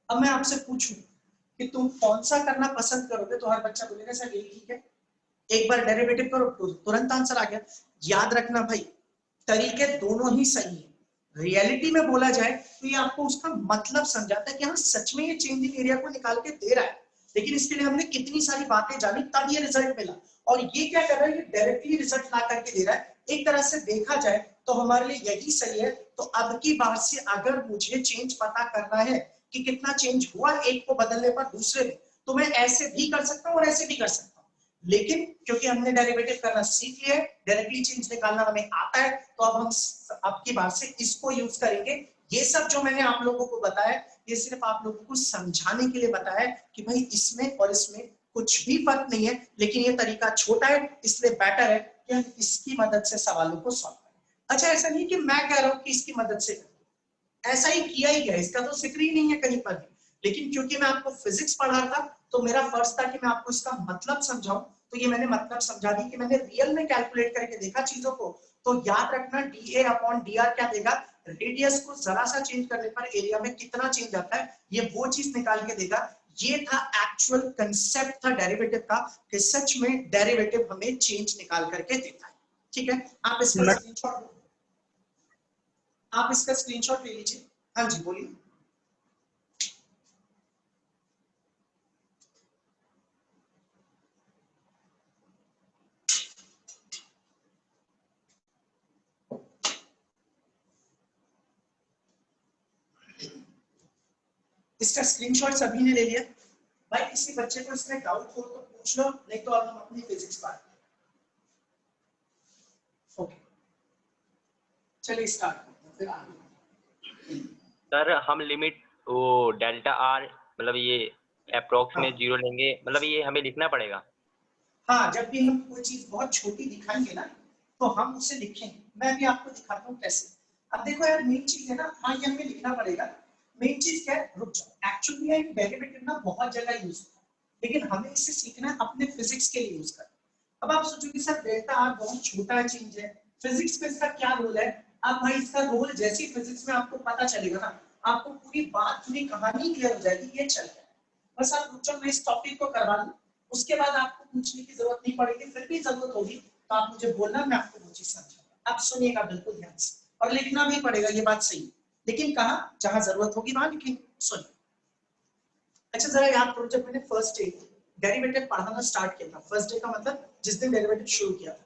अब मैं आपसे पूछूं कि तुम कौन सा करना पसंद करोगे, तो हर बच्चा बोलेगा सर यही ठीक है, एक बार डेरिवेटिव करो तो तुरंत आंसर आ गया। याद रखना भाई, तरीके दोनों ही सही है। रियलिटी में बोला जाए तो ये आपको उसका मतलब समझाता है कि हाँ सच में ये चेंजिंग एरिया को निकाल के दे रहा है, लेकिन इसके लिए हमने कितनी सारी बातें जानी तब ये रिजल्ट मिला। और ये क्या कर रहा है, ये डायरेक्टली रिजल्ट ला करके दे रहा है। एक तरह से देखा जाए तो हमारे लिए यही सही है। तो अब की बार से अगर मुझे चेंज पता करना है कि कितना चेंज हुआ एक को बदलने पर दूसरे में, तो मैं ऐसे भी कर सकता हूँ और ऐसे भी कर सकता हूँ, लेकिन क्योंकि हमने डेरिवेटिव करना सीख लिया है, डायरेक्टली चेंज निकालना हमें आता है, तो अब हम अब की बार से इसको यूज करेंगे। ये सब जो मैंने आप लोगों को बताया ये सिर्फ आप लोगों को समझाने के लिए बताया कि भाई इसमें और इसमें कुछ भी फर्क नहीं है, लेकिन ये तरीका छोटा है इसलिए बेटर है कि हम इसकी मदद से सवालों को सॉल्व करें। अच्छा, ऐसा नहीं कि मैं कह रहा हूं कि इसकी मदद से करें, ऐसा ही किया ही गया, इसका तो जिक्र ही नहीं है कहीं पर भी, लेकिन क्योंकि मैं आपको फिजिक्स पढ़ा था तो मेरा फर्ज था कि मैं आपको इसका मतलब समझाऊं। तो ये मैंने मतलब समझा दी कि मैंने रियल में कैलकुलेट करके देखा चीजों को। तो याद रखना dA अपॉन dr क्या देगा, रेडियस को जरा सा चेंज करने पर एरिया में कितना चेंज आता है, ये वो चीज निकाल के देगा। ये था एक्चुअल कंसेप्ट था डेरिवेटिव का कि सच में डेरिवेटिव हमें चेंज निकाल करके देता है। ठीक है, आप इसका स्क्रीनशॉट ले लीजिए। हाँ जी बोलिए। इसका स्क्रीनशॉट सभी ने ले लिया? भाई किसी बच्चे को इसमें डाउट हो तो पूछ लो, नहीं तो अब हम अपनी फिजिक्स बात करें। ओके चलिए स्टार्ट करते हैं फिर आगे। सर हम लिमिट वो डेल्टा आर मतलब ये अप्रोक्स में 0 लेंगे, मतलब ये हमें लिखना पड़ेगा। हाँ, जब भी हम कोई चीज बहुत छोटी दिखाएंगे ना तो हम उसे लिखेंगे। मैं भी आपको दिखाता हूँ कैसे। अब देखो यार मेन चीज है ना, हाँ ये हमें लिखना पड़ेगा। मेन चीज क्या है, रुक जाओ। एक्चुअली ये डेरिवेटिव ना बहुत जगह यूज होता है, लेकिन हमें इसे सीखना है अपने फिजिक्स के लिए यूज करना। अब आप सोचोगे सर डेल्टा आर बहुत छोटा चीज है, फिजिक्स में इसका क्या रोल है? अब भाई इसका रोल जैसी फिजिक्स में आपको पता चलेगा ना, आपको पूरी बात पूरी कहानी क्लियर हो जाएगी। ये चल रहा है, बस आप रुक जाओ, मैं इस टॉपिक को करवा लूं, उसके बाद आपको पूछने की जरूरत नहीं पड़ेगी। फिर भी जरूरत होगी तो आप मुझे बोलना, मैं आपको वो चीज समझाऊंगा। आप सुनिएगा बिल्कुल ध्यान से, और लिखना भी पड़ेगा, ये बात सही है, लेकिन कहाँ जहां जरूरत होगी वहां लिखेंगे। सुनिए। अच्छा जरा याद करो, जब मैंने फर्स्ट डे डेरिवेटिव पढ़ाना स्टार्ट किया था, फर्स्ट डे का मतलब जिस दिन डेरिवेटिव शुरू किया था,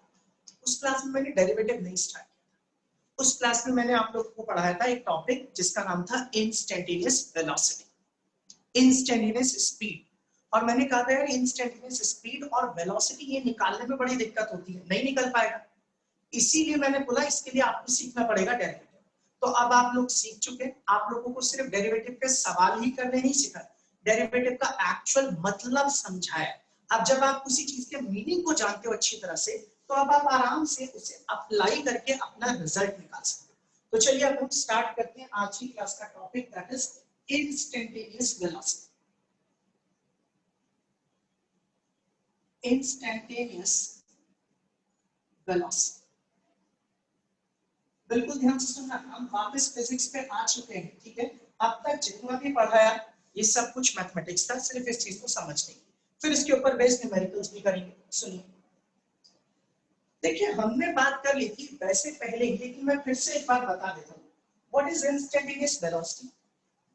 उस क्लास में मैंने डेरिवेटिव नहीं स्टार्ट किया। उस क्लास में मैंने आप लोगों को पढ़ाया था एक टॉपिक जिसका नाम था इंस्टेंटेनियस वेलोसिटी, इंस्टेंटेनियस स्पीड। और मैंने कहा था यार इंस्टेंटेनियस स्पीड और वेलोसिटी ये निकालने में बड़ी दिक्कत होती है, नहीं निकल पाएगा। इसीलिए मैंने बोला इसके लिए आपको सीखना पड़ेगा डेरिवेटिव। तो अब आप लोग सीख चुके हैं, आप लोगों को सिर्फ डेरिवेटिव के सवाल ही करने नहीं सिखाया, डेरिवेटिव का एक्चुअल मतलब समझाया। अब जब आप किसी चीज के मीनिंग को जानते हो अच्छी तरह से, तो अब आप आराम से उसे अप्लाई करके अपना रिजल्ट निकाल सकते हो। तो चलिए अब हम स्टार्ट करते हैं आज की क्लास का topic, that is instantaneous velocity. Instantaneous velocity, बिल्कुल ध्यान से सुनना। हम वापस फिजिक्स पे आ चुके हैं, ठीक है। अब तक जितना भी पढ़ाया ये सब कुछ मैथमेटिक्स था, सिर्फ इस चीज को समझने की, फिर इसके ऊपर बेस्ड न्यूमेरिकल्स भी करेंगे। सुनिए, देखिए हमने बात कर ली थी वैसे पहले ही, लेकिन मैं फिर से एक बार बता देता हूँ। What is instantaneous velocity?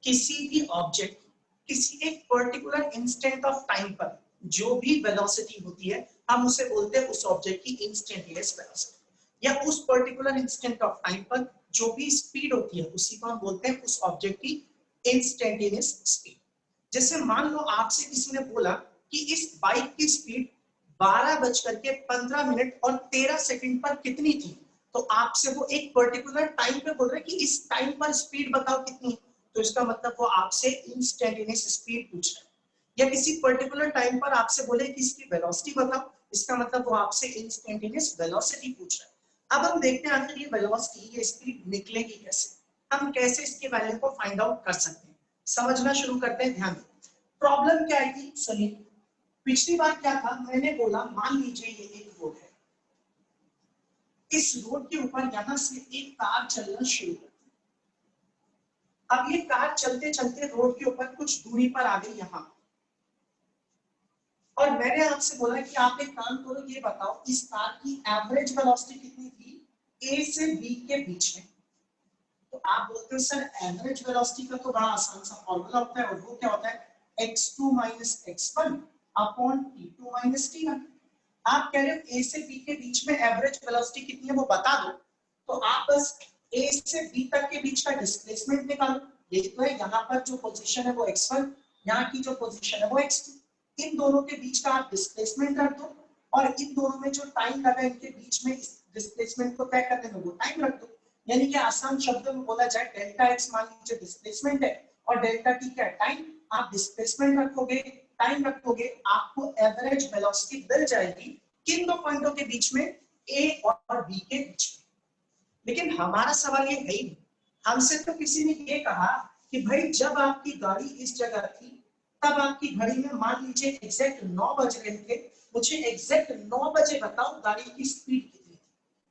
किसी भी ऑब्जेक्ट किसी एक पर्टिकुलर इंस्टेंट ऑफ टाइम पर जो भी वेलोसिटी होती है, हम उसे बोलते हैं उस ऑब्जेक्ट की इंस्टेंटेनियस वेलोसिटी। या उस पर्टिकुलर इंस्टेंट ऑफ टाइम पर जो भी स्पीड होती है, उसी को हम बोलते हैं उस ऑब्जेक्ट की इंस्टेंटेनियस स्पीड। जैसे मान लो आपसे किसी ने बोला कि इस बाइक की स्पीड 12:15 और 13 सेकंड पर कितनी थी, तो आपसे वो एक पर्टिकुलर टाइम पे बोल रहे हैं कि इस टाइम पर स्पीड बताओ कितनी, तो इसका मतलब वो आपसे इंस्टेंटेनियस स्पीड पूछ रहे हैं। या किसी पर्टिकुलर टाइम पर आपसे बोले कि इसकी वेलोसिटी बताओ, इसका मतलब वो आपसे इंस्टेंटेनियस वेलोसिटी पूछ रहे हैं। अब हम देखते हैं आखिर ये वेलोसिटी, ये स्पीड निकलेगी कैसे, हम कैसे इसके वैल्यू को फाइंड आउट कर सकते हैं। समझना शुरू करते हैं, ध्यान दें। प्रॉब्लम क्या आई थी, सुनिए। पिछली बार क्या था, मैंने बोला मान लीजिए ये एक रोड है, इस रोड के ऊपर यहां से एक कार चलना शुरू करती है। अब ये कार चलते चलते रोड के ऊपर कुछ दूरी पर आ गई यहां, और मैंने आपसे बोला कि आप एक काम करो, ये बताओ इस कार की एवरेज वेलोसिटी कितनी थी ए से बी के बीच में। तो आप बोलते हो सर एवरेज वेलोसिटी का तो बड़ा आसान सा फॉर्मूला होता है, और वो क्या होता है x2 - x1 upon t2 - t1। आप कह रहे हो a से b के बीच में एवरेज वेलोसिटी कितनी है वो बता दो, तो आप बस a से b तक के बीच का डिस्प्लेसमेंट निकालो। ये तो है, यहाँ पर जो पोजीशन है वो x1, यहाँ की जो पोजीशन है वो x2, इन दोनों के बीच का आप डिस्प्लेसमेंट रख दो, और इन दोनों में जो टाइम लगा इनके बीच में इस डिस्प्लेसमेंट को तय करने में वो टाइम रख दो। यानी कि आसान शब्दों में बोला जाए, डेल्टा x मान लीजिए डिस्प्लेसमेंट है और डेल्टा t क्या है टाइम। आप डिस्प्लेसमेंट रखोगे, टाइम रखोगे, आपको एवरेज वेलोसिटी मिल जाएगी किन दो पॉइंटों के बीच में, a और b के बीच में। लेकिन हमारा सवाल ये है ही नहीं, हमसे तो किसी ने ये कहा कि भाई जब आपकी गाड़ी इस जगह थी तब आपकी घड़ी में मान लीजिए एग्जैक्ट 9 बज रहे थे, मुझे एग्जैक्ट 9 बजे बताओ गाड़ी की स्पीड कितनी थी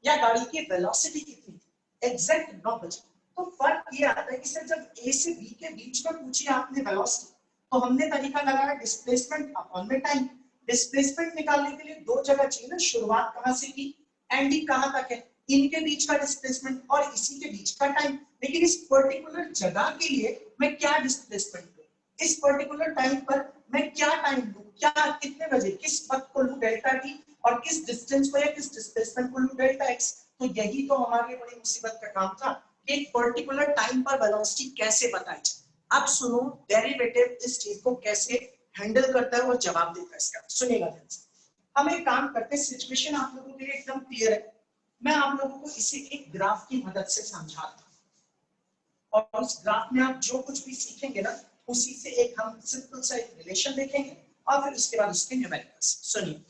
या गाड़ी की वेलोसिटी कितनी थी, एग्जैक्ट 9 बजे। तो फर्क ये आता है कि सर जब ए से बी के बीच में पूछी आपने वेलोसिटी, तो हमने तरीका लगाया डिस्प्लेसमेंट अपॉन में टाइम। डिस्प्लेसमेंट निकालने के लिए दो जगह चाहिए ना, शुरुआत कहां से की, एंडिंग कहां तक है, इनके बीच का डिस्प्लेसमेंट और इसी के बीच का टाइम। लेकिन इस पर्टिकुलर जगह के लिए मैं क्या डिस्प्लेसमेंट लूं, इस पर्टिकुलर टाइम पर मैं क्या टाइम लूं, क्या कितने बजे किस वक्त को लूं डेल्टा टी, और किस डिस्टेंस को या किस डिस्प्लेसमेंट को लूं डेल्टा एक्स। तो यही तो हमारी बड़ी मुसीबत का काम था कि एक पर्टिकुलर टाइम पर वेलोसिटी कैसे बताई जाए। अब सुनो डेरिवेटिव इस चीज को कैसे हैंडल करता है और जवाब देता है इसका, सुनिएगा ध्यान से। हम एक काम करते हैं, सिचुएशन आप लोगों के लिए एकदम क्लियर है, मैं आप लोगों को इसे एक ग्राफ की मदद से समझाता हूं और उस ग्राफ में आप जो कुछ भी सीखेंगे ना उसी से एक हम सिंपल सा एक रिलेशन देखेंगे और फिर उसके बाद उसके न्यूमेरिकल्स। सुनिए,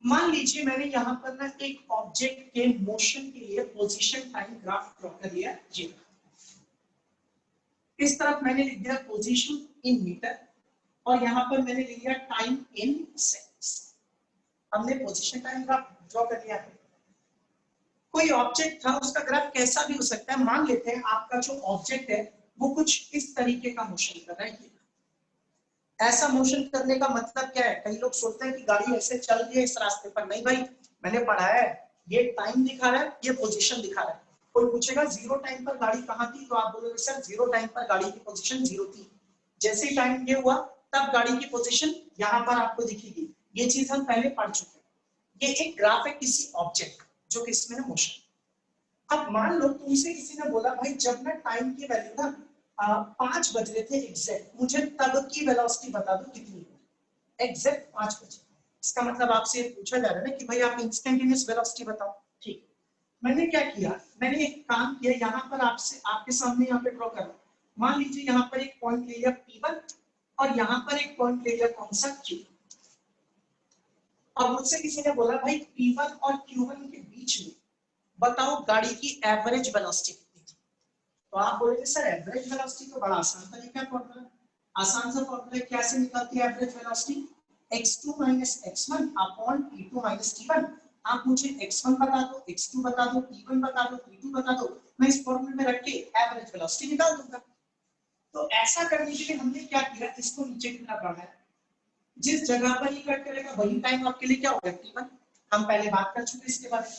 मान लीजिए मैंने यहाँ पर ना एक ऑब्जेक्ट के मोशन के लिए पोजीशन टाइम ग्राफ ड्रॉ कर लिया, ये इस तरफ मैंने लिख दिया पोजीशन इन मीटर और यहाँ पर मैंने लिख दिया टाइम इन सेकंड्स। हमने पोजीशन टाइम ग्राफ ड्रॉ कर लिया है। कोई ऑब्जेक्ट था, उसका ग्राफ कैसा भी हो सकता है। मान लेते हैं आपका जो ऑब्जेक्ट है वो कुछ इस तरीके का मोशन कर रहा है। ऐसा मोशन करने का मतलब क्या है, कई लोग सोचते हैं कि गाड़ी ऐसे चल रही है इस रास्ते पर, नहीं भाई, मैंने पढ़ा है ये टाइम दिखा रहा है, ये पोजीशन दिखा रहा है। कोई पूछेगा जीरो टाइम पर गाड़ी कहाँ थी, तो आप बोलोगे सर जीरो टाइम पर गाड़ी की पोजीशन जीरो थी, जैसे ही टाइम ये हुआ तब गाड़ी की पोजीशन यहाँ पर आपको दिखेगी। ये चीज हम पहले पढ़ चुके हैं। ये एक ग्राफ है किसी ऑब्जेक्ट जो कि इसमें मोशन। अब मान लो तुमसे किसी ने बोला भाई जब ना टाइम की वैल्यू ना 5 बज रहे थे एग्जैक्ट, मुझे तब की वेलोसिटी बता दो कितनी है, एग्जैक्ट 5 बजे। इसका मतलब आपसे पूछा जा रहा है ना कि भाई आप इंस्टेंटेनियस वेलोसिटी बताओ। ठीक, मैंने क्या किया, मैंने एक काम किया, यहाँ पर आपसे आपके सामने यहाँ पे ड्रॉ कर, मान लीजिए यहाँ पर एक पॉइंट ले लिया P1 और यहाँ पर एक पॉइंट ले लिया कौन सा Q। और मुझसे किसी ने बोला भाई P1 और Q1 के बीच में बताओ गाड़ी की एवरेज वेलोसिटी कितनी थी। तो आप बोलेंगे सर एवरेज वेलोसिटी तो बड़ा आसान तरीका है, फॉर्मूला आसान सा फॉर्मूला कैसे निकलती है average velocity, x2 x1 upon t2 t1। आप मुझे x1 बता दो, x2 बता दो, t1 बता दो, t2 बता दो, मैं इस फॉर्मूले में रख के एवरेज वेलोसिटी निकाल दूंगा। तो ऐसा करने के लिए हमने क्या किया, इसको नीचे की तरफ बढ़ाया, जिस जगह पर ये कट करेगा वही टाइम आपके लिए क्या होगा t1। हम पहले बात कर चुके इसके बारे में।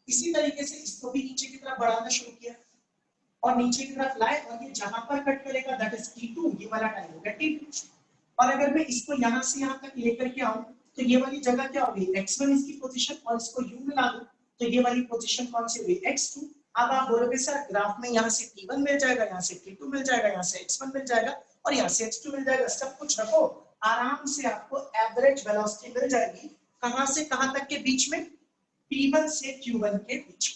इसी तरीके से इसको भी नीचे की तरफ बढ़ाना शुरू किया और नीचे की तरफ लाए और ये जहां पर कट करेगा दैट इज t2, ये वाला टाइम होगा t2। और अगर मैं इसको यहां से यहां तक लेकर के आऊं तो ये वाली जगह क्या होगी x1 इसकी पोजीशन, और इसको u में ला दूं तो ये वाली पोजीशन कौन सी होगी x2। अब आप बोलोगे सर ग्राफ में यहां से t1 मिल जाएगा, यहां से t2 मिल जाएगा, यहां से x1 मिल जाएगा और यहां से x2 मिल जाएगा, सब कुछ रखो, आराम से आपको एवरेज वेलोसिटी मिल जाएगी। कहां से कहां तक के बीच में, P1 से Q1 के बीच,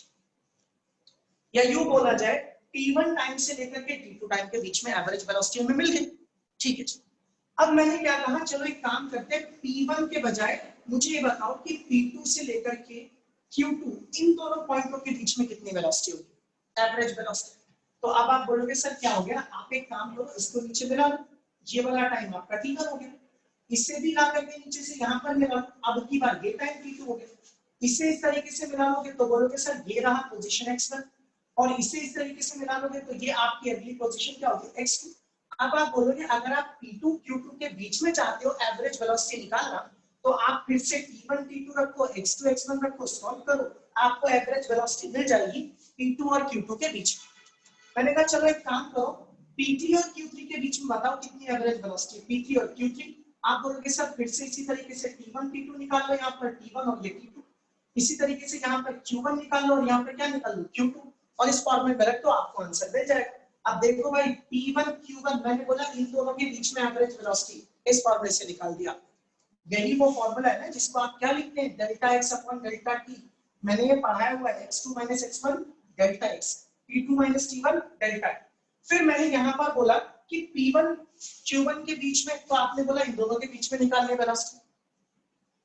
या यूं बोला जाए T1 टाइम से लेकर के T2 टाइम के बीच में एवरेज वेलोसिटी हमें मिल गई। ठीक है जी, अब मैंने क्या कहा, चलो एक काम करते हैं, P1 के बजाय मुझे ये बताओ कि P2 से लेकर के Q2 इन दोनों पॉइंटों के बीच में कितनी वेलोसिटी होगी, एवरेज वेलोसिटी। तो अब आप बोलोगे सर क्या हो गया, आप एक काम करो, इसको नीचे मिला लो, ये वाला टाइम आपका T1 हो गया, इसे भी ला करके नीचे से यहाँ पर मिला, अब की बार ये टाइम T2 हो गया। इसे इस तरीके से मिला लोगे तो बोलोगे सर ये रहा पोजीशन x1, और इसे इस तरीके से मिला लोगे तो ये आपकी अगली पोजीशन क्या होगी x2। अब आप बोलोगे अगर आप P2 Q2 के बीच में चाहते हो एवरेज वेलोसिटी निकालना तो आप फिर से T1 T2 रखो, x2 x1 रखो, सॉल्व करो, आपको एवरेज वेलोसिटी मिल जाएगी P2 और Q2 के बीच में। मैंने कहा चलो एक काम करो, P3 और Q3 के बीच में बताओ कितनी एवरेज वेलोसिटी, P3 और Q3। आप बोलोगे सर फिर से इसी तरीके से T1 T2 निकाल लो, यहाँ पर T1 और ये T2, इसी तरीके से यहाँ पर Q1 निकाल लो और यहाँ पर क्या निकाल लो Q2, और इस फॉर्मूले में रख दो, आपको आंसर मिल जाएगा। अब देखो भाई P1 Q1 मैंने बोला इन दोनों के बीच में एवरेज वेलोसिटी, इस फॉर्मूले से निकाल दिया। यही वो फॉर्मूला है ना जिसको आप क्या लिखते हैं, delta x upon delta t। मैंने ये पढ़ाया हुआ है x2 x1 delta x, t2 t1 delta t। फिर मैंने यहाँ पर बोला कि P1 Q1 के बीच में, तो आपने बोला इन दोनों के बीच में निकालने वेलोसिटी।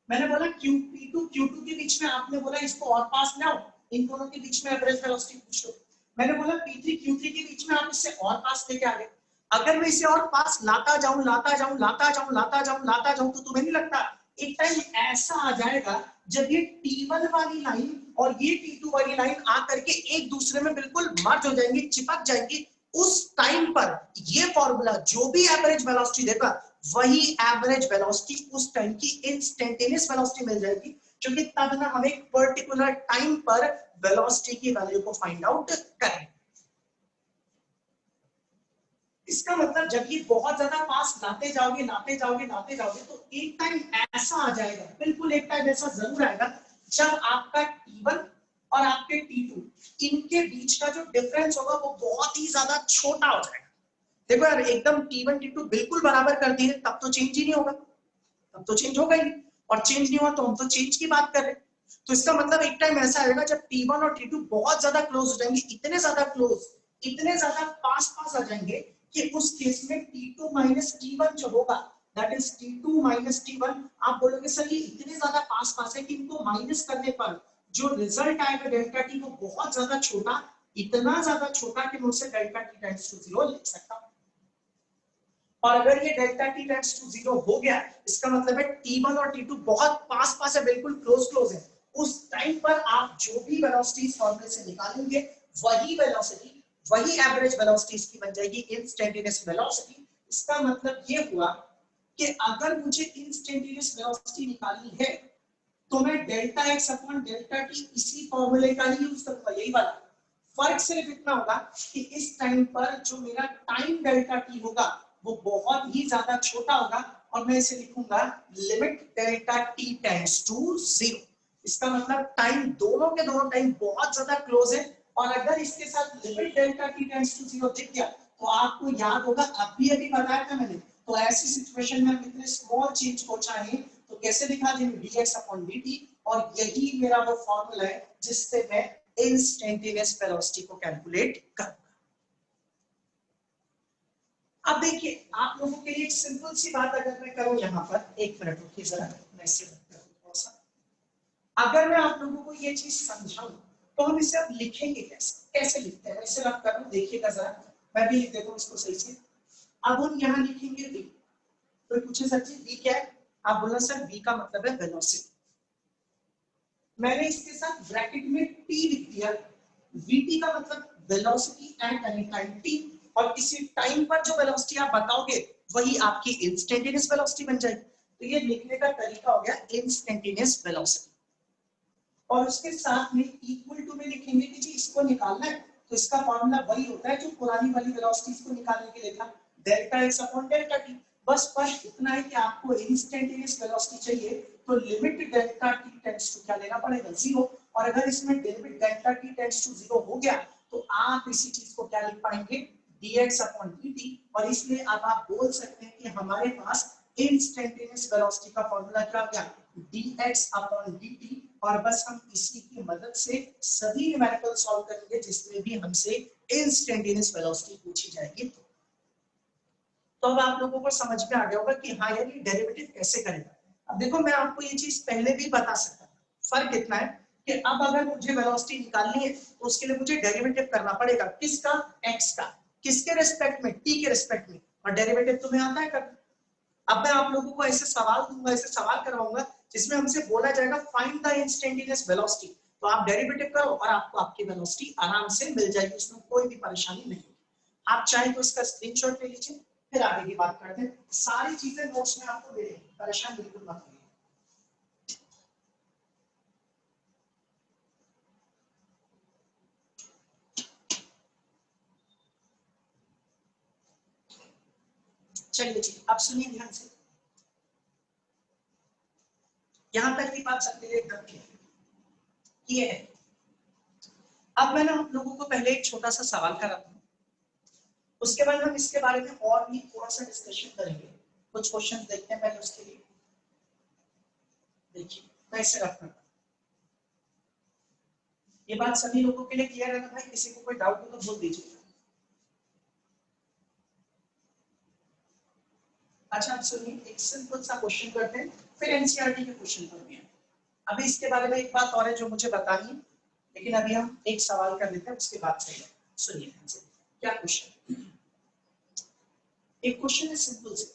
मैंने बोला P2 Q2 के बीच में, आपने बोला इसको और पास लाओ, इन दोनों के बीच में एवरेज वेलोसिटी पूछ लो। मैंने बोला P3 Q3 के बीच में, आप इससे और पास लेके आ गए। अगर मैं इसे और पास लाता जाऊं तो तुम्हें नहीं लगता एक टाइम ऐसा आ जाएगा जब ये T1 वाली लाइन और ये T2 वाली लाइन आकर के एक दूसरे में बिल्कुल मर्ज हो जाएंगी, चिपक जाएंगी, उस टाइम पर ये फॉर्मूला जो भी एवरेज वेलोसिटी देगा वही एवरेज वेलोसिटी उस टाइम की इंस्टेंटेनियस वेलोसिटी मिल जाएगी, क्योंकि तब ना हमें एक पर्टिकुलर टाइम पर वेलोसिटी की वैल्यू को फाइंड आउट करें। इसका मतलब जब ये बहुत ज्यादा फास्ट लाते जाओगे तो एक टाइम ऐसा आ जाएगा, बिल्कुल एक टाइम ऐसा जरूर आएगा जब आपका T1 और आपके T2 इनके बीच का जो डिफरेंस होगा वो बहुत ही ज्यादा छोटा हो जाएगा। देखो यार, एकदम T1 T2 बिल्कुल बराबर कर दिए तब तो चेंज ही नहीं होगा, तब तो चेंज होगा ही नहीं, और चेंज नहीं हुआ तो हम तो चेंज की बात कर रहे हैं। तो इसका मतलब एक टाइम ऐसा आएगा जब T1 और T2 बहुत ज्यादा क्लोज हो जाएंगे, इतने ज्यादा क्लोज, इतने ज्यादा पास आ जाएंगे कि उस केस में T2 माइनस T1 जो होगा, that is T2 minus T1, आप बोलोगे सर ये इतने ज्यादा पास है कि इनको माइनस करने पर जो रिजल्ट आएगा डेल्टा टी वो बहुत ज्यादा छोटा, इतना ज्यादा छोटा कि मैं उसे डेल्टा टी टेंड्स टू 0 लिख सकता हूं। और अगर ये डेल्टा टी टेंड्स टू 0 हो गया, इसका मतलब है T1 और T2 बहुत पास है, बिल्कुल क्लोज है। उस टाइम पर आप जो भी वेलोसिटी इस फॉर्मूले से निकालेंगे वही वेलोसिटी, वही एवरेज वेलोसिटी इसकी बन जाएगी इंस्टेंटेनियस वेलोसिटी। इसका मतलब ये हुआ कि अगर मुझे इंस्टेंटेनियस वेलोसिटी निकालनी है तो मैं delta x upon delta T इसी फॉर्मूले का ही यूज करूंगा, यही वाला। फर्क सिर्फ इतना होगा कि इस टाइम पर जो मेरा टाइम डेल्टा टी होगा वो बहुत ही ज्यादा छोटा होगा, और मैं इसे लिखूंगा limit delta t tends to 0। इसका मतलब टाइम दोनों के दोनों टाइम बहुत ज्यादा क्लोज है, और अगर इसके साथ limit delta t tends to 0 दिख गया तो आपको याद होगा, अभी बताया था मैंने, तो ऐसी सिचुएशन में हम इतने स्मॉल चेंज को चाहे तो कैसे दिखा देंगे, dx अपॉन dt, और यही मेरा वो फॉर्मूला है जिससे मैं इंस्टेंटेनियस वेलोसिटी को कैलकुलेट करूंगा। अब देखिए, आप लोगों के लिए एक सिंपल सी बात अगर मैं करूं यहाँ पर, एक मिनट रुकिए जरा, मैं इसे थोड़ा सा, अगर मैं आप लोगों को ये चीज समझाऊं तो हम इसे अब लिखेंगे कैसे लिखते हैं, मैं इसे रब कर दूं, देखिएगा जरा, मैं भी लिख देता हूं इसको सही से। अब हम यहाँ लिखेंगे v, तो पूछे सर जी v क्या है, आप बोला सर v का मतलब है वेलोसिटी, मैंने इसके साथ ब्रैकेट में t लिख दिया, vt का मतलब velocity at any time t, और किसी टाइम पर जो वेलोसिटी आप बताओगे वही आपकी इंस्टेंटेनियस वेलोसिटी बन जाएगी। तो ये लिखने का तरीका हो गया इंस्टेंटेनियस वेलोसिटी, और उसके साथ में इक्वल टू में लिखेंगे कि जी इसको निकालना है तो इसका फॉर्मूला वही होता है जो पुरानी वाली वेलोसिटीज को निकालने के लिए था, delta x upon delta T. बस फर्क इतना है कि आपको इंस्टेंटेनियस वेलोसिटी चाहिए तो limit delta t tends to क्या लेना पड़ेगा, 0, और अगर इसमें limit delta t tends to 0 हो गया तो आप इसी चीज को क्या लिख पाएंगे, dx अपॉन dt, और इसलिए अब आप बोल सकते हैं कि हमारे पास इंस्टेंटेनियस वेलोसिटी का फॉर्मूला क्या हो गया, dx अपॉन dt, और बस हम इसी की मदद से सभी न्यूमेरिकल सॉल्व करेंगे जिसमें भी हमसे इंस्टेंटेनियस वेलोसिटी पूछी जाएगी। तो अब आप लोगों को समझ में आ गया होगा कि हाँ यार ये डेरिवेटिव कैसे करेगा। अब देखो, मैं आपको ये चीज पहले भी बता सकता था, फर्क इतना है कि अब अगर मुझे वेलोसिटी निकालनी है तो उसके लिए मुझे डेरिवेटिव करना पड़ेगा, किसका, x का, किसके रेस्पेक्ट में, t के रेस्पेक्ट में, और डेरिवेटिव तुम्हें आता है करना। अब मैं आप लोगों को ऐसे सवाल दूंगा, ऐसे सवाल करवाऊंगा जिसमें हमसे बोला जाएगा फाइंड द इंस्टेंटेनियस वेलोसिटी, तो आप डेरिवेटिव करो और आपको आपकी वेलोसिटी आराम से मिल जाएगी, उसमें कोई भी परेशानी नहीं। आप चाहे तो इसका स्क्रीनशॉट ले लीजिए, फिर आगे की बात करते हैं। सारी चीजें नोट्स में आपको मिलेंगी, परेशान बिल्कुल मत होइए। चलिए जी, आप सुनिए ध्यान से, यहां तक की बात सबके लिए एकदम क्लियर ये है। अब मैंने आप लोगों को पहले एक छोटा सा सवाल करा था, उसके बाद हम इसके बारे में और भी थोड़ा सा डिस्कशन करेंगे, कुछ क्वेश्चन देखते हैं पहले उसके लिए। देखिए मैं इसे रखता हूं, ये बात सभी लोगों के लिए क्लियर है ना भाई, किसी को कोई डाउट हो तो बोल दीजिए। अच्छा आप सुनिए, एक सिंपल सा क्वेश्चन करते हैं, फिर एनसीईआरटी के क्वेश्चन करते हैं। अभी इसके बारे में एक बात और है जो मुझे बतानी है, लेकिन अभी हम एक सवाल कर लेते हैं, उसके बाद से सुनिए क्या क्वेश्चन। एक क्वेश्चन है सिंपल से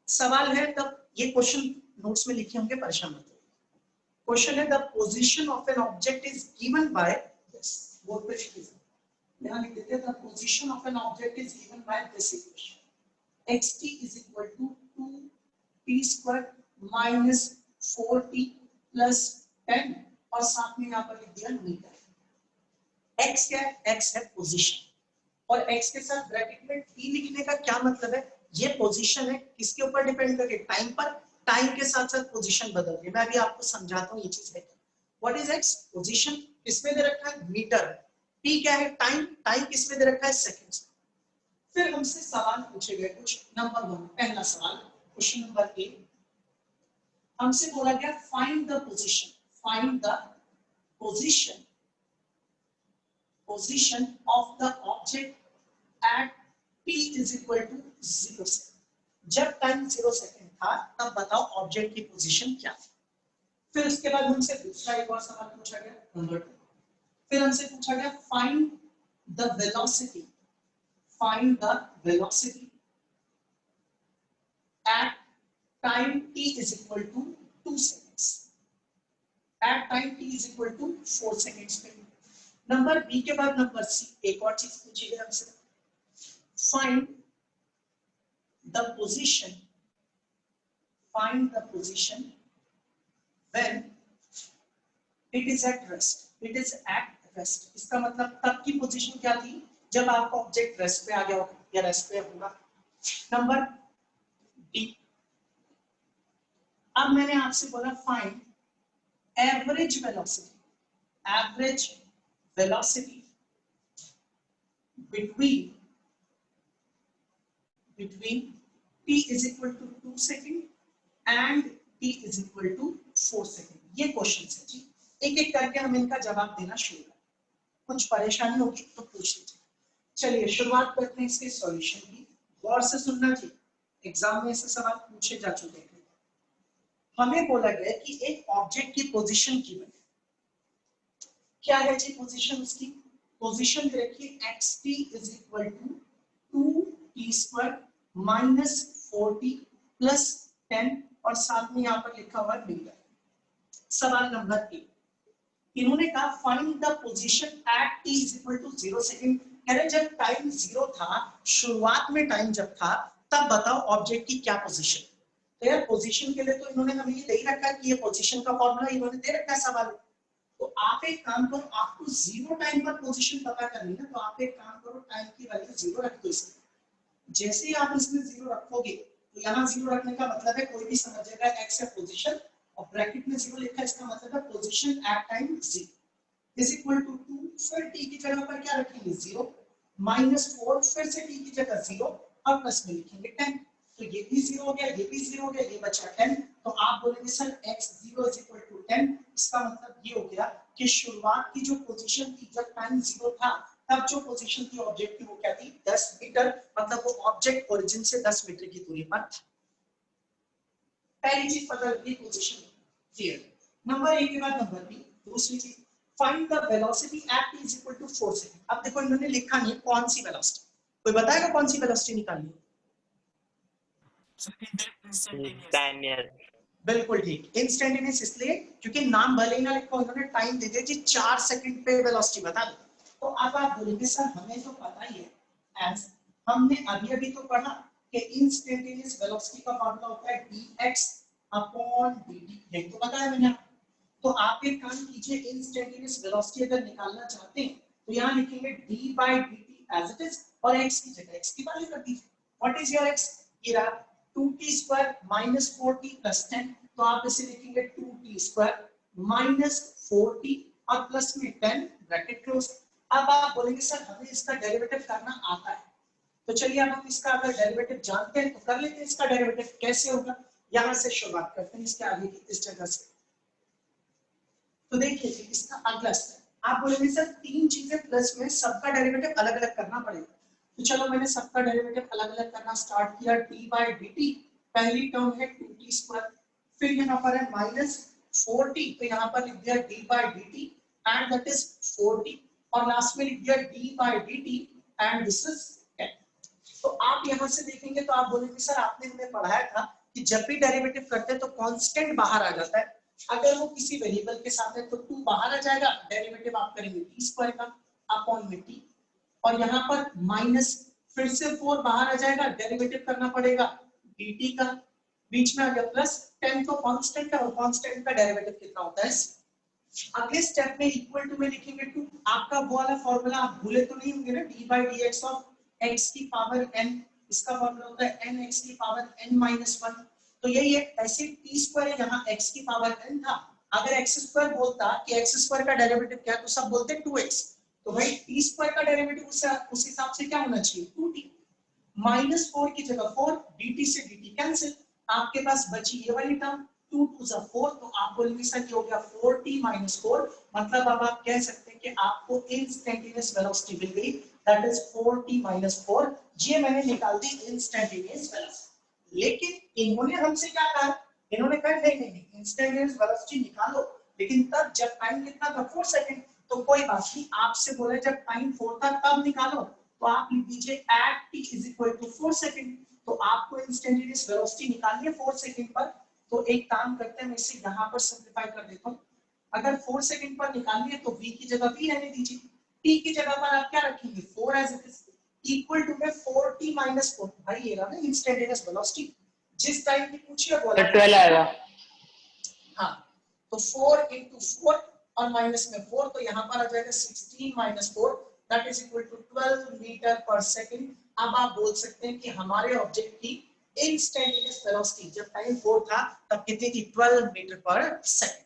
सवाल है, तब ये क्वेश्चन नोट्स में लिखे होंगे, परेशान मत होइए। क्वेश्चन है the position of an object is given by, yes board पे लिखिए, यहाँ लिख देते हैं the position of an object is given by this equation xt is equal to 2t square minus 4t plus 10 और साथ में यहाँ पर लिख दिया मीटर। x क्या है? x है पोजीशन और x के साथ ब्रैकेट में t लिखने का क्या मतलब है? ये पोजीशन है, किसके ऊपर डिपेंड करके? टाइम पर। टाइम के साथ साथ पोजीशन बदल रही है। मैं अभी आपको समझाता हूँ ये चीज है। What is x? पोजीशन किसमें दे रखा है? मीटर। t क्या है? टाइम। टाइम किसमें दे रखा है? सेकंड्स। फिर हमसे सवाल पूछे गए कुछ। नंबर 1 पहला सवाल, क्वेश्चन नंबर 1 हमसे बोला गया find the position, find the position position of the object at t is equal to 0 second। जब टाइम 0 सेकंड था तब बताओ ऑब्जेक्ट की पोजीशन क्या थी। फिर उसके बाद हमसे दूसरा एक और सवाल पूछा गया नंबर 2। फिर हमसे पूछा गया find the velocity, find the velocity at time t is equal to 2 seconds, at time t is equal to 4 seconds पे। नंबर बी के बाद नंबर सी एक और चीज पूछी गई हमसे, find the position, find the position when it is at rest, it is at rest. इसका मतलब तब की पोजीशन क्या थी जब आपका ऑब्जेक्ट रेस्ट पे आ गया होगा या रेस्ट पे होगा। नंबर डी, अब मैंने आपसे बोला find average velocity, average velocity between t is equal to 2 second and t is equal to 4 second। ये क्वेश्चन है जी, एक एक करके हम इनका जवाब देना शुरू करें। कुछ परेशानी होगी तो पूछ लीजिए। चलिए शुरुआत करते हैं इसके सॉल्यूशन की। गौर से सुनना जी, एग्जाम में ऐसे सवाल पूछे जा चुके हैं। हमें बोला गया कि एक ऑब्जेक्ट की पोजीशन की वैल्यू क्या है जी? पोजीशन उसकी पोजीशन दे रखी है xt is equal to 2t square minus 4t plus 10 और साथ में यहाँ पर लिखा हुआ है मीटर। सवाल नंबर 1, इन्होंने कहा find the position at t is equal to 0 second. कह रहे जब टाइम 0 था, शुरुआत में टाइम जब था, तब बताओ ऑब्जेक्ट की क्या पोजीशन। तो यार पोजीशन के लिए तो इन्होंने हमें ये दे ही रखा है कि ये पोजीशन का फॉर्मूला इन्होंने दे रखा है सवाल। तो आप एक काम करो, आपको 0 टाइम पर पोजीशन पता करनी है, तो आप एक काम करो, टाइम की वैल्यू 0 रख दो इसमें। जैसे ही आप इसमें 0 रखोगे तो यहाँ 0 रखने का मतलब है कोई भी समझेगा x है पोजीशन और ब्रैकेट में 0 लिखा है, इसका मतलब है position at time 0 is equal to 2। फिर t की जगह पर क्या रखेंगे? 0 माइनस 4, फिर से t की जगह 0 और प्लस में लिखेंगे 10। तो ये भी 0 हो गया, ये भी 0 हो गया, ये बचा 10। तो आप बोलेंगे sir x0 is equal to 10। इसका मतलब ये हो गया कि शुरुआत की जो पोजीशन थी जब टाइम 0 था, तब जो पोजीशन थी ऑब्जेक्ट की वो क्या थी? 10 मीटर। मतलब वो ऑब्जेक्ट ओरिजिन से 10 मीटर की दूरी पर था। पहली चीज पता लगी, पोजीशन क्लियर। नंबर 1 के बाद नंबर बी, दूसरी चीज find the velocity at t is equal to 4 second. अब देखो इन्होंने लिखा नहीं कौन सी वेलोसिटी, कोई बताएगा कौन सी वेलोसिटी निकालनी है? बिल्कुल ठीक, इंस्टेंटेनियस। इसलिए क्योंकि नाम भले ही ना लिखा, उन्होंने टाइम दे दिया जी 4 सेकंड पे वेलोसिटी बता दो। तो अब आप बोलेंगे सर हमें तो पता ही है, एज हमने अभी अभी तो पढ़ा कि इंस्टेंटेनियस वेलोसिटी का फॉर्मूला होता है dx अपॉन dt, यही तो पता है मैंने। तो आप एक काम कीजिए, इंस्टेंटेनियस वेलोसिटी अगर निकालना चाहते हैं तो यहाँ लिखेंगे d by dt as it is और x की जगह x की वैल्यू रख दीजिए। What is your x? ये रहा 2t square minus 4t plus 10। तो आप इसे लिखेंगे 2t स्क्वायर माइनस 4t और प्लस में 10 ब्रैकेट क्लोज। अब आप बोलेंगे सर हमें इसका डेरिवेटिव करना आता है, तो चलिए अब हम इसका अगर डेरिवेटिव जानते हैं तो कर लेते हैं। इसका डेरिवेटिव कैसे होगा, यहां से शुरुआत करते हैं, इसके आगे की इस जगह से। तो देखिए जी इसका अगला स्टेप, आप बोलेंगे सर 3 चीजें प्लस में सबका डेरिवेटिव अलग अलग करना पड़ेगा। तो चलो मैंने सबका डेरिवेटिव अलग अलग करना स्टार्ट किया। d by dt, पहली टर्म है 2t स्क्वायर, फिर यहाँ पर है माइनस 4t, तो यहाँ पर लिख दिया d by dt and that is 4t, और लास्ट में लिख दिया d by dt and this is 10। तो आप यहाँ से देखेंगे तो आप बोलेंगे सर आपने हमें पढ़ाया था कि जब भी डेरिवेटिव करते हैं तो कांस्टेंट बाहर आ जाता है। अगर वो किसी वेरिएबल के साथ है तो 2 बाहर आ जाएगा, डेरिवेटिव आप करेंगे t स्क्वायर का अपॉन में t। और यहाँ पर माइनस, फिर से 4 बाहर आ जाएगा, डेरिवेटिव करना पड़ेगा dt का, बीच में आ गया प्लस 10 तो कांस्टेंट है, और कांस्टेंट का डेरिवेटिव कितना होता है। अगले स्टेप में इक्वल टू में लिखेंगे टू, आपका वो वाला फॉर्मूला आप भूले तो नहीं होंगे ना, d/dx ऑफ x की पावर n, इसका फॉर्मूला होता है n x की पावर n-1, तो यही है। ऐसे t² है, यहाँ x की पावर n था, अगर x² बोलता कि x² का डेरिवेटिव क्या है तो सब बोलते 2x, तो भाई t² का डेरिवेटिव उस हिसाब से क्या होना चाहिए 2t, -4 की जगह 4, dt से dt कैंसिल, आपके पास बची ये वाली टर्म 2 2 जा 4, तो आप बोलेंगे सर ये हो गया 4t - 4, मतलब अब आप कह सकते हैं कि आपको इंस्टैंटेनियस वेलोसिटी मिल गई, दैट इज 4t - 4, ये मैंने निकाल दी इंस्टैंटेनियस वेलोसिटी। लेकिन इन्होंने हमसे क्या कहा, इन्होंने कहा नहीं नहीं नहीं इंस्टैंटेनियस वेलोसिटी निकालो, लेकिन तब जब टाइम कितना था 4 सेकंड, तो कोई बात नहीं, आपसे बोला जब टाइम 4 था तब निकालो, तो आप लिख दीजिए at t = 4 सेकंड, तो आपको इंस्टैंटेनियस वेलोसिटी निकालनी है 4 सेकंड पर, तो एक काम करते हैं, मैं इसे यहाँ पर सिंपलीफाई कर देता हूँ। अगर 4 सेकंड पर निकालनी है तो v की जगह v रहने दीजिए, t की जगह पर आप क्या रखेंगे 4 as it is, equal to में 4t - 4, भाई ये रहा ना इंस्टैंटेनियस वेलोसिटी, जिस टाइम की पूछी है बोला 12 आएगा। हाँ, तो 4 × 4 और माइनस में 4, तो यहाँ पर आ जाएगा 16 - 4, that is equal to 12 metre पर सेकंड। अब आप बोल सकते हैं कि हमारे ऑब्जेक्ट की इंस्टैंटेनियस वेलोसिटी जब टाइम 4 था तब कितनी थी 12 मीटर पर सेकंड।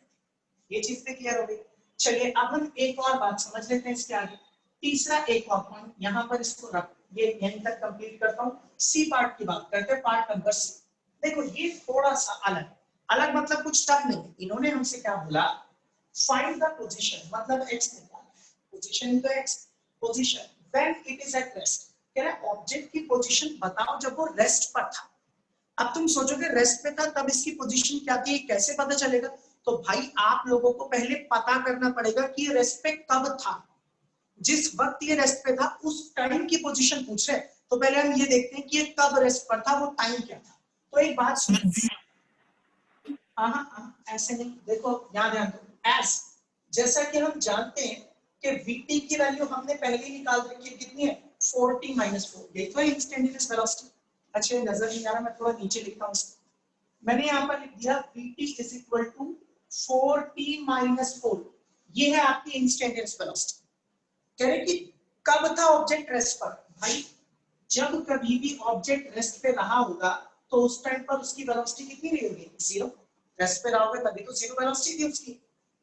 ये चीज पे क्लियर हो गई। चलिए अब हम एक और बात समझ लेते हैं इसके आगे, तीसरा एक और पॉइंट यहाँ पर इसको रख, ये यहीं तक कंप्लीट करता हूँ। सी पार्ट की बात करते हैं, पार्ट नंबर सी। देखो ये थोड़ा सा अलग, अलग मतलब कुछ टफ नहीं है। इन्होंने हमसे क्या बोला, फाइंड द पोजीशन, मतलब x निकालना, पोजीशन तो x, position when it is at rest, कह रहा है ऑब्जेक्ट की पोजीशन बताओ जब वो रेस्ट पर था। अब तुम सोचोगे रेस्ट पे था तब इसकी पोजीशन क्या थी, कैसे पता चलेगा, तो भाई आप लोगों को पहले पता करना पड़ेगा कि ये रेस्ट पे कब था, जिस वक्त ये रेस्ट पे था उस टाइम की पोजीशन पूछ रहे हैं, तो पहले हम ये देखते हैं कि ये कब रेस्ट पर था, वो टाइम क्या था। तो एक बात सुनो, ऐसे नहीं, देखो यहाँ ध्यान दो, एस, जैसा कि हम जानते हैं कि vt की वैल्यू हमने पहले ही निकाल रखी है, कितनी है 4t - 4, देखो इंस्टैंटेनियस वेलोसिटी। अच्छा नजर नहीं आ रहा, मैं थोड़ा नीचे लिखता हूँ, मैंने यहाँ पर लिख दिया vt = 4t - 4, ये है आपकी इंस्टैंटेनियस वेलोसिटी। कह रहे कि कब था ऑब्जेक्ट रेस्ट पर, भाई जब कभी भी ऑब्जेक्ट रेस्ट पे रहा होगा तो उस टाइम पर उसकी वेलोसिटी कितनी रही होगी, 0, रेस्ट पे रहा होगा तभी तो 0 वेलोसिटी थी उसकी।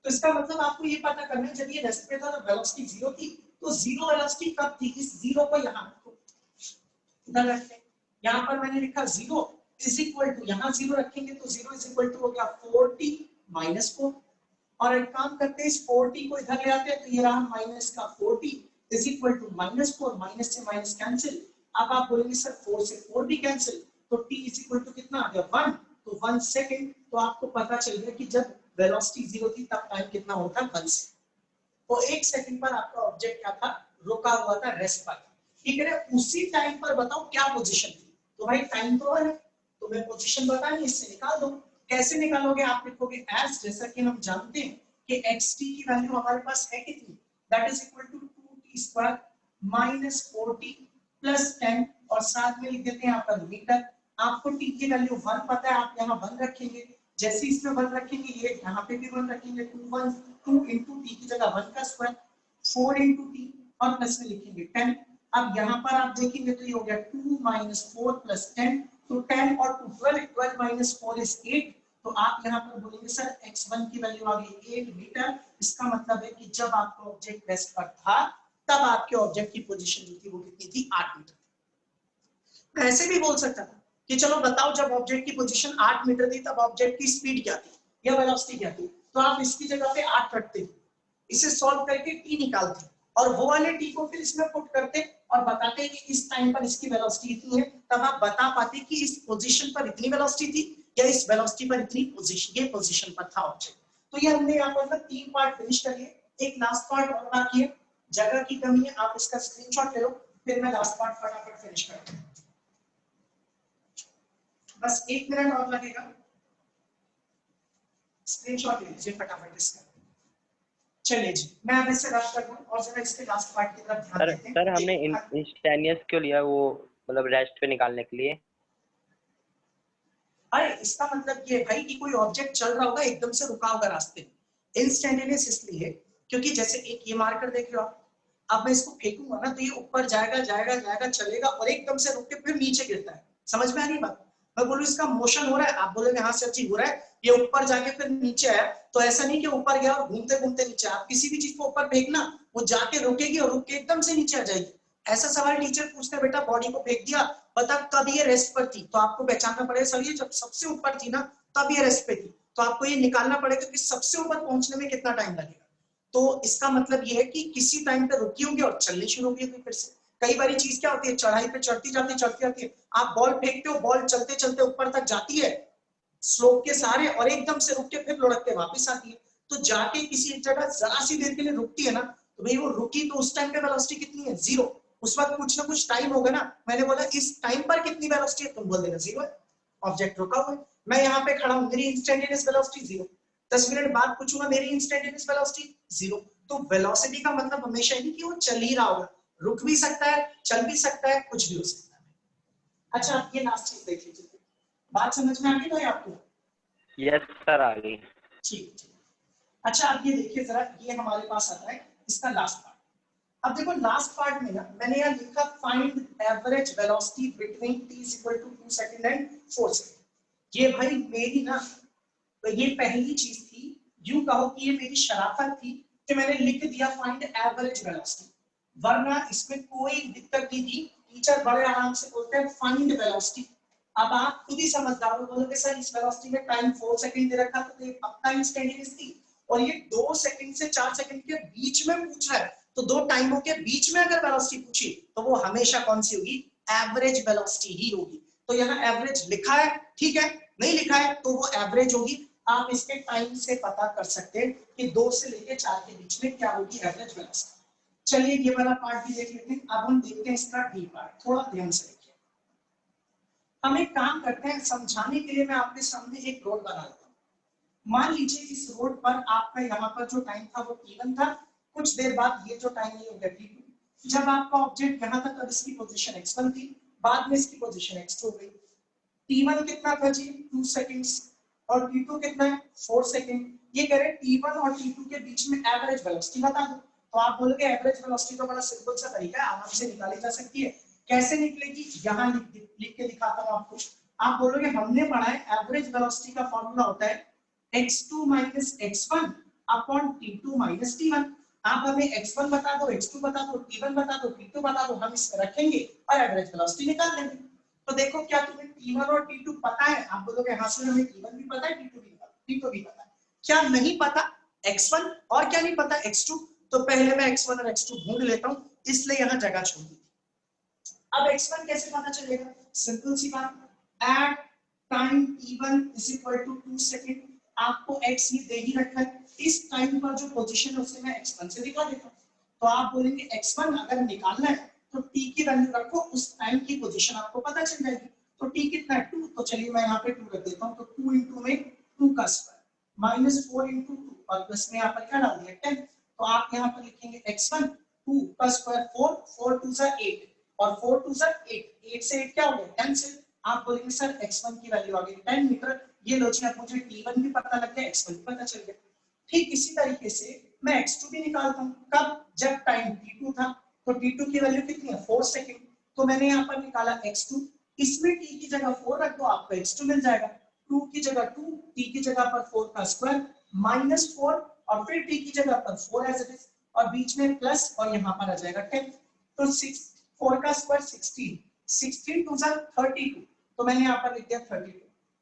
तो इसका मतलब आपको ये पता करना है जब ये रेस्ट पे था तो वेलोसिटी 0 थी, तो 0 वेलोसिटी कब थी, इस 0 को यहाँ रखो, इधर रखते हैं, यहाँ पर मैंने लिखा 0 = यहाँ 0 रखेंगे तो 0 हो गया 4t - 4, और एक काम करते हैं इस 4t को इधर ले आते हैं, तो ये रहा माइनस का 4t -4, माइनस से माइनस कैंसिल। अब आप बोलेंगे सर 4 से 4 भी कैंसिल, तो t कितना आ गया 1, तो 1 सेकंड, तो आपको पता चल गया कि जब वेलोसिटी 0 थी तब टाइम कितना होता है 1 सेकंड, तो 1 सेकंड पर आपका ऑब्जेक्ट क्या था, रुका हुआ था, रेस्ट पर, ठीक है। उसी टाइम पर बताओ क्या पोजीशन थी, तो भाई टाइम तो है, तो मैं पोजीशन बतानी, इससे निकाल दो। कैसे निकालोगे, आप लिखोगे एज, जैसा कि हम जानते हैं कि xt की वैल्यू हमारे पास है कितनी, that is equal to 2t² - 4t + 10, और साथ में लिख देते हैं यहाँ पर मीटर। आपको t की वैल्यू 1 पता है, आप यहाँ 1 रखेंगे, जैसे इसमें 1 रखेंगे ये यहाँ पे भी 1 रखेंगे, 2 into t की जगह 1 का स्क्वायर, 4 into t, और प्लस में लिखेंगे 10। अब यहाँ पर आप देखेंगे तो ये हो गया 2 - 4 + 10, तो 10 और 2 12, 12 - 4 is 8, तो आप यहाँ पर बोलेंगे सर x1 की वैल्यू आ गई 8 मीटर। इसका मतलब है कि जब आपका ऑब्जेक्ट रेस्ट पर था तब आपके ऑब्जेक्ट की पोजीशन जो थी वो कितनी थी, 8 मीटर। ऐसे भी बोल सकता था कि चलो बताओ जब ऑब्जेक्ट की पोजीशन 8 मीटर थी तब ऑब्जेक्ट की स्पीड क्या थी या वेलोसिटी क्या थी, तो आप इसकी जगह पे 8 रखते, इसे सॉल्व करके t निकालते और वो वाले t को फिर इसमें पुट करते और बताते कि इस टाइम पर इसकी वेलोसिटी इतनी है, तब आप बता पाते कि इस पोजीशन पर इतनी वेलोसिटी थी या इस वेलोसिटी पर इतनी पोजीशन, ये पोजीशन पर था ऑब्जेक्ट। तो ये हमने यहाँ पर 3 पार्ट फिनिश कर लिए, एक लास्ट पार्ट और बाकी है, जगह की कमी है, आप इसका स्क्रीनशॉट ले लो, फिर मैं लास्ट पार्ट फटाफट फिनिश करता हूँ, बस 1 मिनट और लगेगा, स्क्रीनशॉट ले लीजिए फटाफट इसका। चलिए जी, मैं अब इससे रफ कर दूं और जरा इसके लास्ट पार्ट की तरफ ध्यान देते हैं। सर हमने देखिए, इंस्टेंटेनियस क्यों लिया, वो मतलब रेस्ट पे निकालने के लिए? अरे इसका मतलब ये है भाई कि कोई ऑब्जेक्ट चल रहा होगा एकदम से रुका होगा रास्ते में। इंस्टेंटेनियस इसलिए क्योंकि जैसे एक ये मार्कर देख रहे हो आप, अब मैं इसको फेंकूंगा ना तो ये ऊपर जाएगा जाएगा जाएगा चलेगा और एकदम से रुक के फिर नीचे गिरता है। समझ में आ रही बात? मैं बोलूं इसका मोशन हो रहा है, आप बोलोगे हाँ सर जी हो रहा है, ये ऊपर जाके फिर नीचे आया। तो ऐसा नहीं कि ऊपर गया और घूमते घूमते नीचे, आप किसी भी चीज को ऊपर फेंकना वो जाके रुकेगी और रुक के एकदम से नीचे आ जाएगी। ऐसा सवाल टीचर पूछते बेटा बॉडी को फेंक दिया, बता कब ये रेस्ट पर थी, तो आपको पहचानना पड़ेगा सर ये जब सबसे ऊपर थी ना तब ये रेस्ट पे थी। तो आपको ये निकालना पड़ेगा कि सबसे ऊपर पहुंचने में कितना टाइम लगेगा। तो इसका मतलब ये है कि किसी टाइम पे रुकी होगी और चलनी शुरू होगी फिर से। कई बारी चीज क्या होती है, चढ़ाई पे चढ़ती जाती है, आप बॉल फेंकते हो, बॉल चलते चलते ऊपर तक जाती है स्लोप के सहारे और एकदम से रुक के फिर लुढ़क के वापस आती है। तो जाके किसी एक जगह जरा सी देर के लिए रुकती है ना, तो भाई वो रुकी तो उस टाइम पे वेलोसिटी कितनी है, 0। उस वक्त कुछ ना कुछ टाइम होगा ना, मैंने बोला इस टाइम पर कितनी वेलोसिटी है, तुम बोल देना 0 है, ऑब्जेक्ट रुका हुआ है। मैं यहाँ पे खड़ा हूँ, मेरी इंस्टेंटेनियस वेलोसिटी 0। 10 मिनट बाद पूछूंगा मेरी इंस्टेंटेनियस वेलोसिटी 0। तो वेलोसिटी का मतलब हमेशा नहीं कि वो चल ही रहा होगा, रुक भी सकता है, चल भी सकता है, कुछ भी हो सकता है। अच्छा आप ये लास्ट चीज देख लीजिए, बात समझ में आ गई भाई आपको? यस सर आ गई। ठीक ठीक। अच्छा आप ये देखिए जरा, ये हमारे पास आता है इसका लास्ट पार्ट। अब देखो लास्ट पार्ट में ना मैंने यहाँ लिखा find average velocity between t is equal to 2 second and 4 second. ये भाई मेरी ना, तो ये पहली चीज थी, यूं कहो कि ये मेरी शराफत थी कि मैंने लिख दिया फाइंड एवरेज वेलोसिटी, वरना इसमें कोई दिक्कत नहीं थी। टीचर बड़े आराम से बोलते हैं फाइंड वेलोसिटी। अब आप खुद ही समझदार हो, बोलोगे सर इस वेलोसिटी में टाइम 4 सेकंड दे रखा तो ये अब टाइम इंस्टेंटेनियस थी और ये 2 सेकंड से 4 सेकंड के बीच में पूछ रहा है, तो दो टाइमों के बीच में अगर वेलोसिटी पूछी तो वो हमेशा कौन सी होगी, एवरेज वेलोसिटी ही होगी। तो यहाँ एवरेज लिखा है, ठीक है, नहीं लिखा है तो वो एवरेज होगी। आप इसके टाइम से पता कर सकते हैं कि 2 से लेकर 4 के बीच में क्या होगी एवरेज वेलोसिटी। चलिए ये वाला पार्ट भी देख लेते हैं। अब हम देखते हैं इसका डी पार्ट, थोड़ा ध्यान से देखिए। हम एक काम करते हैं, समझाने के लिए मैं आपके सामने एक रोड बना देता हूँ। मान लीजिए इस रोड पर आपका यहाँ पर जो टाइम था वो t1 था, कुछ देर बाद ये जो टाइम है हो गया t2। जब आपका ऑब्जेक्ट यहाँ तक, अब इसकी पोजीशन x1 थी, बाद में इसकी पोजीशन x2 हो गई। t1 कितना था जी, 2 सेकंड्स, और t2 कितना है, 4 सेकंड। ये कह रहे हैं t1 और t2 के बीच में एवरेज वेलोसिटी बता दो। तो आप बोलोगे एवरेज वेलोसिटी तो बड़ा सिंपल सा तरीका है, आराम से निकाली जा सकती है। कैसे निकलेगी, यहाँ लिख के दिखाता हूँ आपको। आप बोलोगे हमने पढ़ा है एवरेज वेलोसिटी का फॉर्मूला होता है x2 minus x1 upon t2 minus t1। आप हमें x1 बता दो, x2 बता दो, t1 बता दो, t2 बता दो, हम इसमें रखेंगे और एवरेज वेलोसिटी निकाल लेंगे। तो देखो क्या तुम्हें t1 और t2 पता है, आप बोलोगे हाँ सर हमें t1 भी पता है, t2 भी पता है। क्या नहीं पता, x1, और क्या नहीं पता, x2। तो पहले मैं x1 और x2 ढूंढ लेता हूं, इसलिए यहां जगह छोड़ दी। अब x1 कैसे पता चलेगा, सिंपल सी बात, at time t1 is equal to 2 second. आपको x ये दे ही रखा है, इस टाइम पर जो पोजीशन है उसे मैं x1 से दिखा देता हूं। तो आप बोलेंगे x1 अगर निकालना है तो t की वैल्यू रखो, उस टाइम की पोजीशन आपको पता चल जाएगी। तो t कितना है, 2। तो चलिए मैं यहाँ पे 2 रख देता हूँ। तो 2 into में 2 का स्क्वायर माइनस 4 into 2 और प्लस में यहाँ पर क्या डाल दिया 10। तो आप यहाँ पर लिखेंगे x1 2 का स्क्वायर 4, 4 2 सा 8 और 4 2 सा 8, 8 से 8 क्या हो गया 10 से। आप बोलेंगे सर x1 की वैल्यू आ गई 10 मीटर। ये लो जी, अब मुझे t1 भी पता लग गया, x1 भी पता चल गया। ठीक इसी तरीके से मैं x2 भी निकालता हूँ, कब, जब टाइम t2 था। तो t2 की वैल्यू कितनी है, 4 सेकंड। तो मैंने यहाँ पर निकाला x2, इसमें t की जगह 4 रख दो, आपको x2 मिल जाएगा। 2 की जगह 2, t की जगह पर 4 का स्क्वायर माइनस 4 और फिर t की जगह पर 4 एज इट इज और बीच में प्लस और यहाँ पर आ जाएगा 10। तो 6 4 का स्क्वायर 16, 16 2 जा 32। तो मैंने यहाँ पर लिख दिया 32।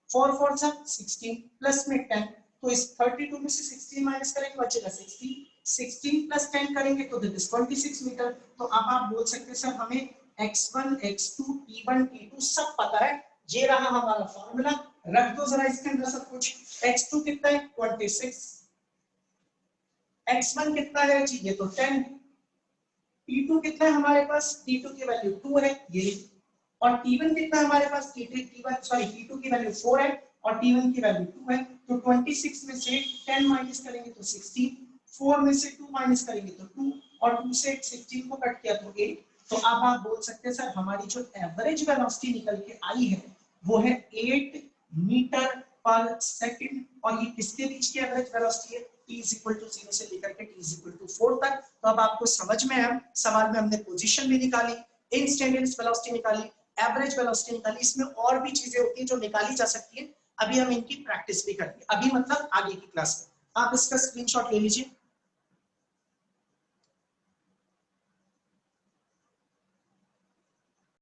4 4 जा 16 प्लस में 10। तो इस 32 में से 16 माइनस करेंगे बचेगा 16, 16 प्लस 10 करेंगे तो दिस इज 26 मीटर। तो अब आप बोल सकते हैं सर हमें x1 x2 t1 t2 सब पता है, ये रहा हमारा फॉर्मूला। रख दो जरा इसके अंदर सब कुछ। x2 कितना है 26, x1 कितना है जी, ये तो 10, t2 कितना है हमारे पास, t2 की वैल्यू 2 है ये, और t1 कितना है हमारे पास, t1 सॉरी t2 की वैल्यू 4 है और t1 की वैल्यू 2 है। तो 26 में से 10 माइनस करेंगे तो 16, 4 में से 2 माइनस करेंगे तो 2 और 2 से 16 को कट किया तो 8। तो अब आप बोल सकते हैं सर हमारी जो एवरेज वेलोसिटी निकल के आई है वो है 8 मीटर पर सेकंड, और ये किसके बीच की एवरेज वेलोसिटी है, t इज इक्वल टू 0 से लेकर के t इज इक्वल टू 4 तक। तो अब आपको समझ में आया, सवाल में हमने पोजीशन भी निकाली, इंस्टेंटेनियस वेलोसिटी निकाली, एवरेज वेलोसिटी निकाली, इसमें और भी चीजें होती हैं जो निकाली जा सकती है। अभी हम इनकी प्रैक्टिस भी करेंगे, अभी मतलब आगे की क्लास में। आप इसका स्क्रीनशॉट ले लीजिए।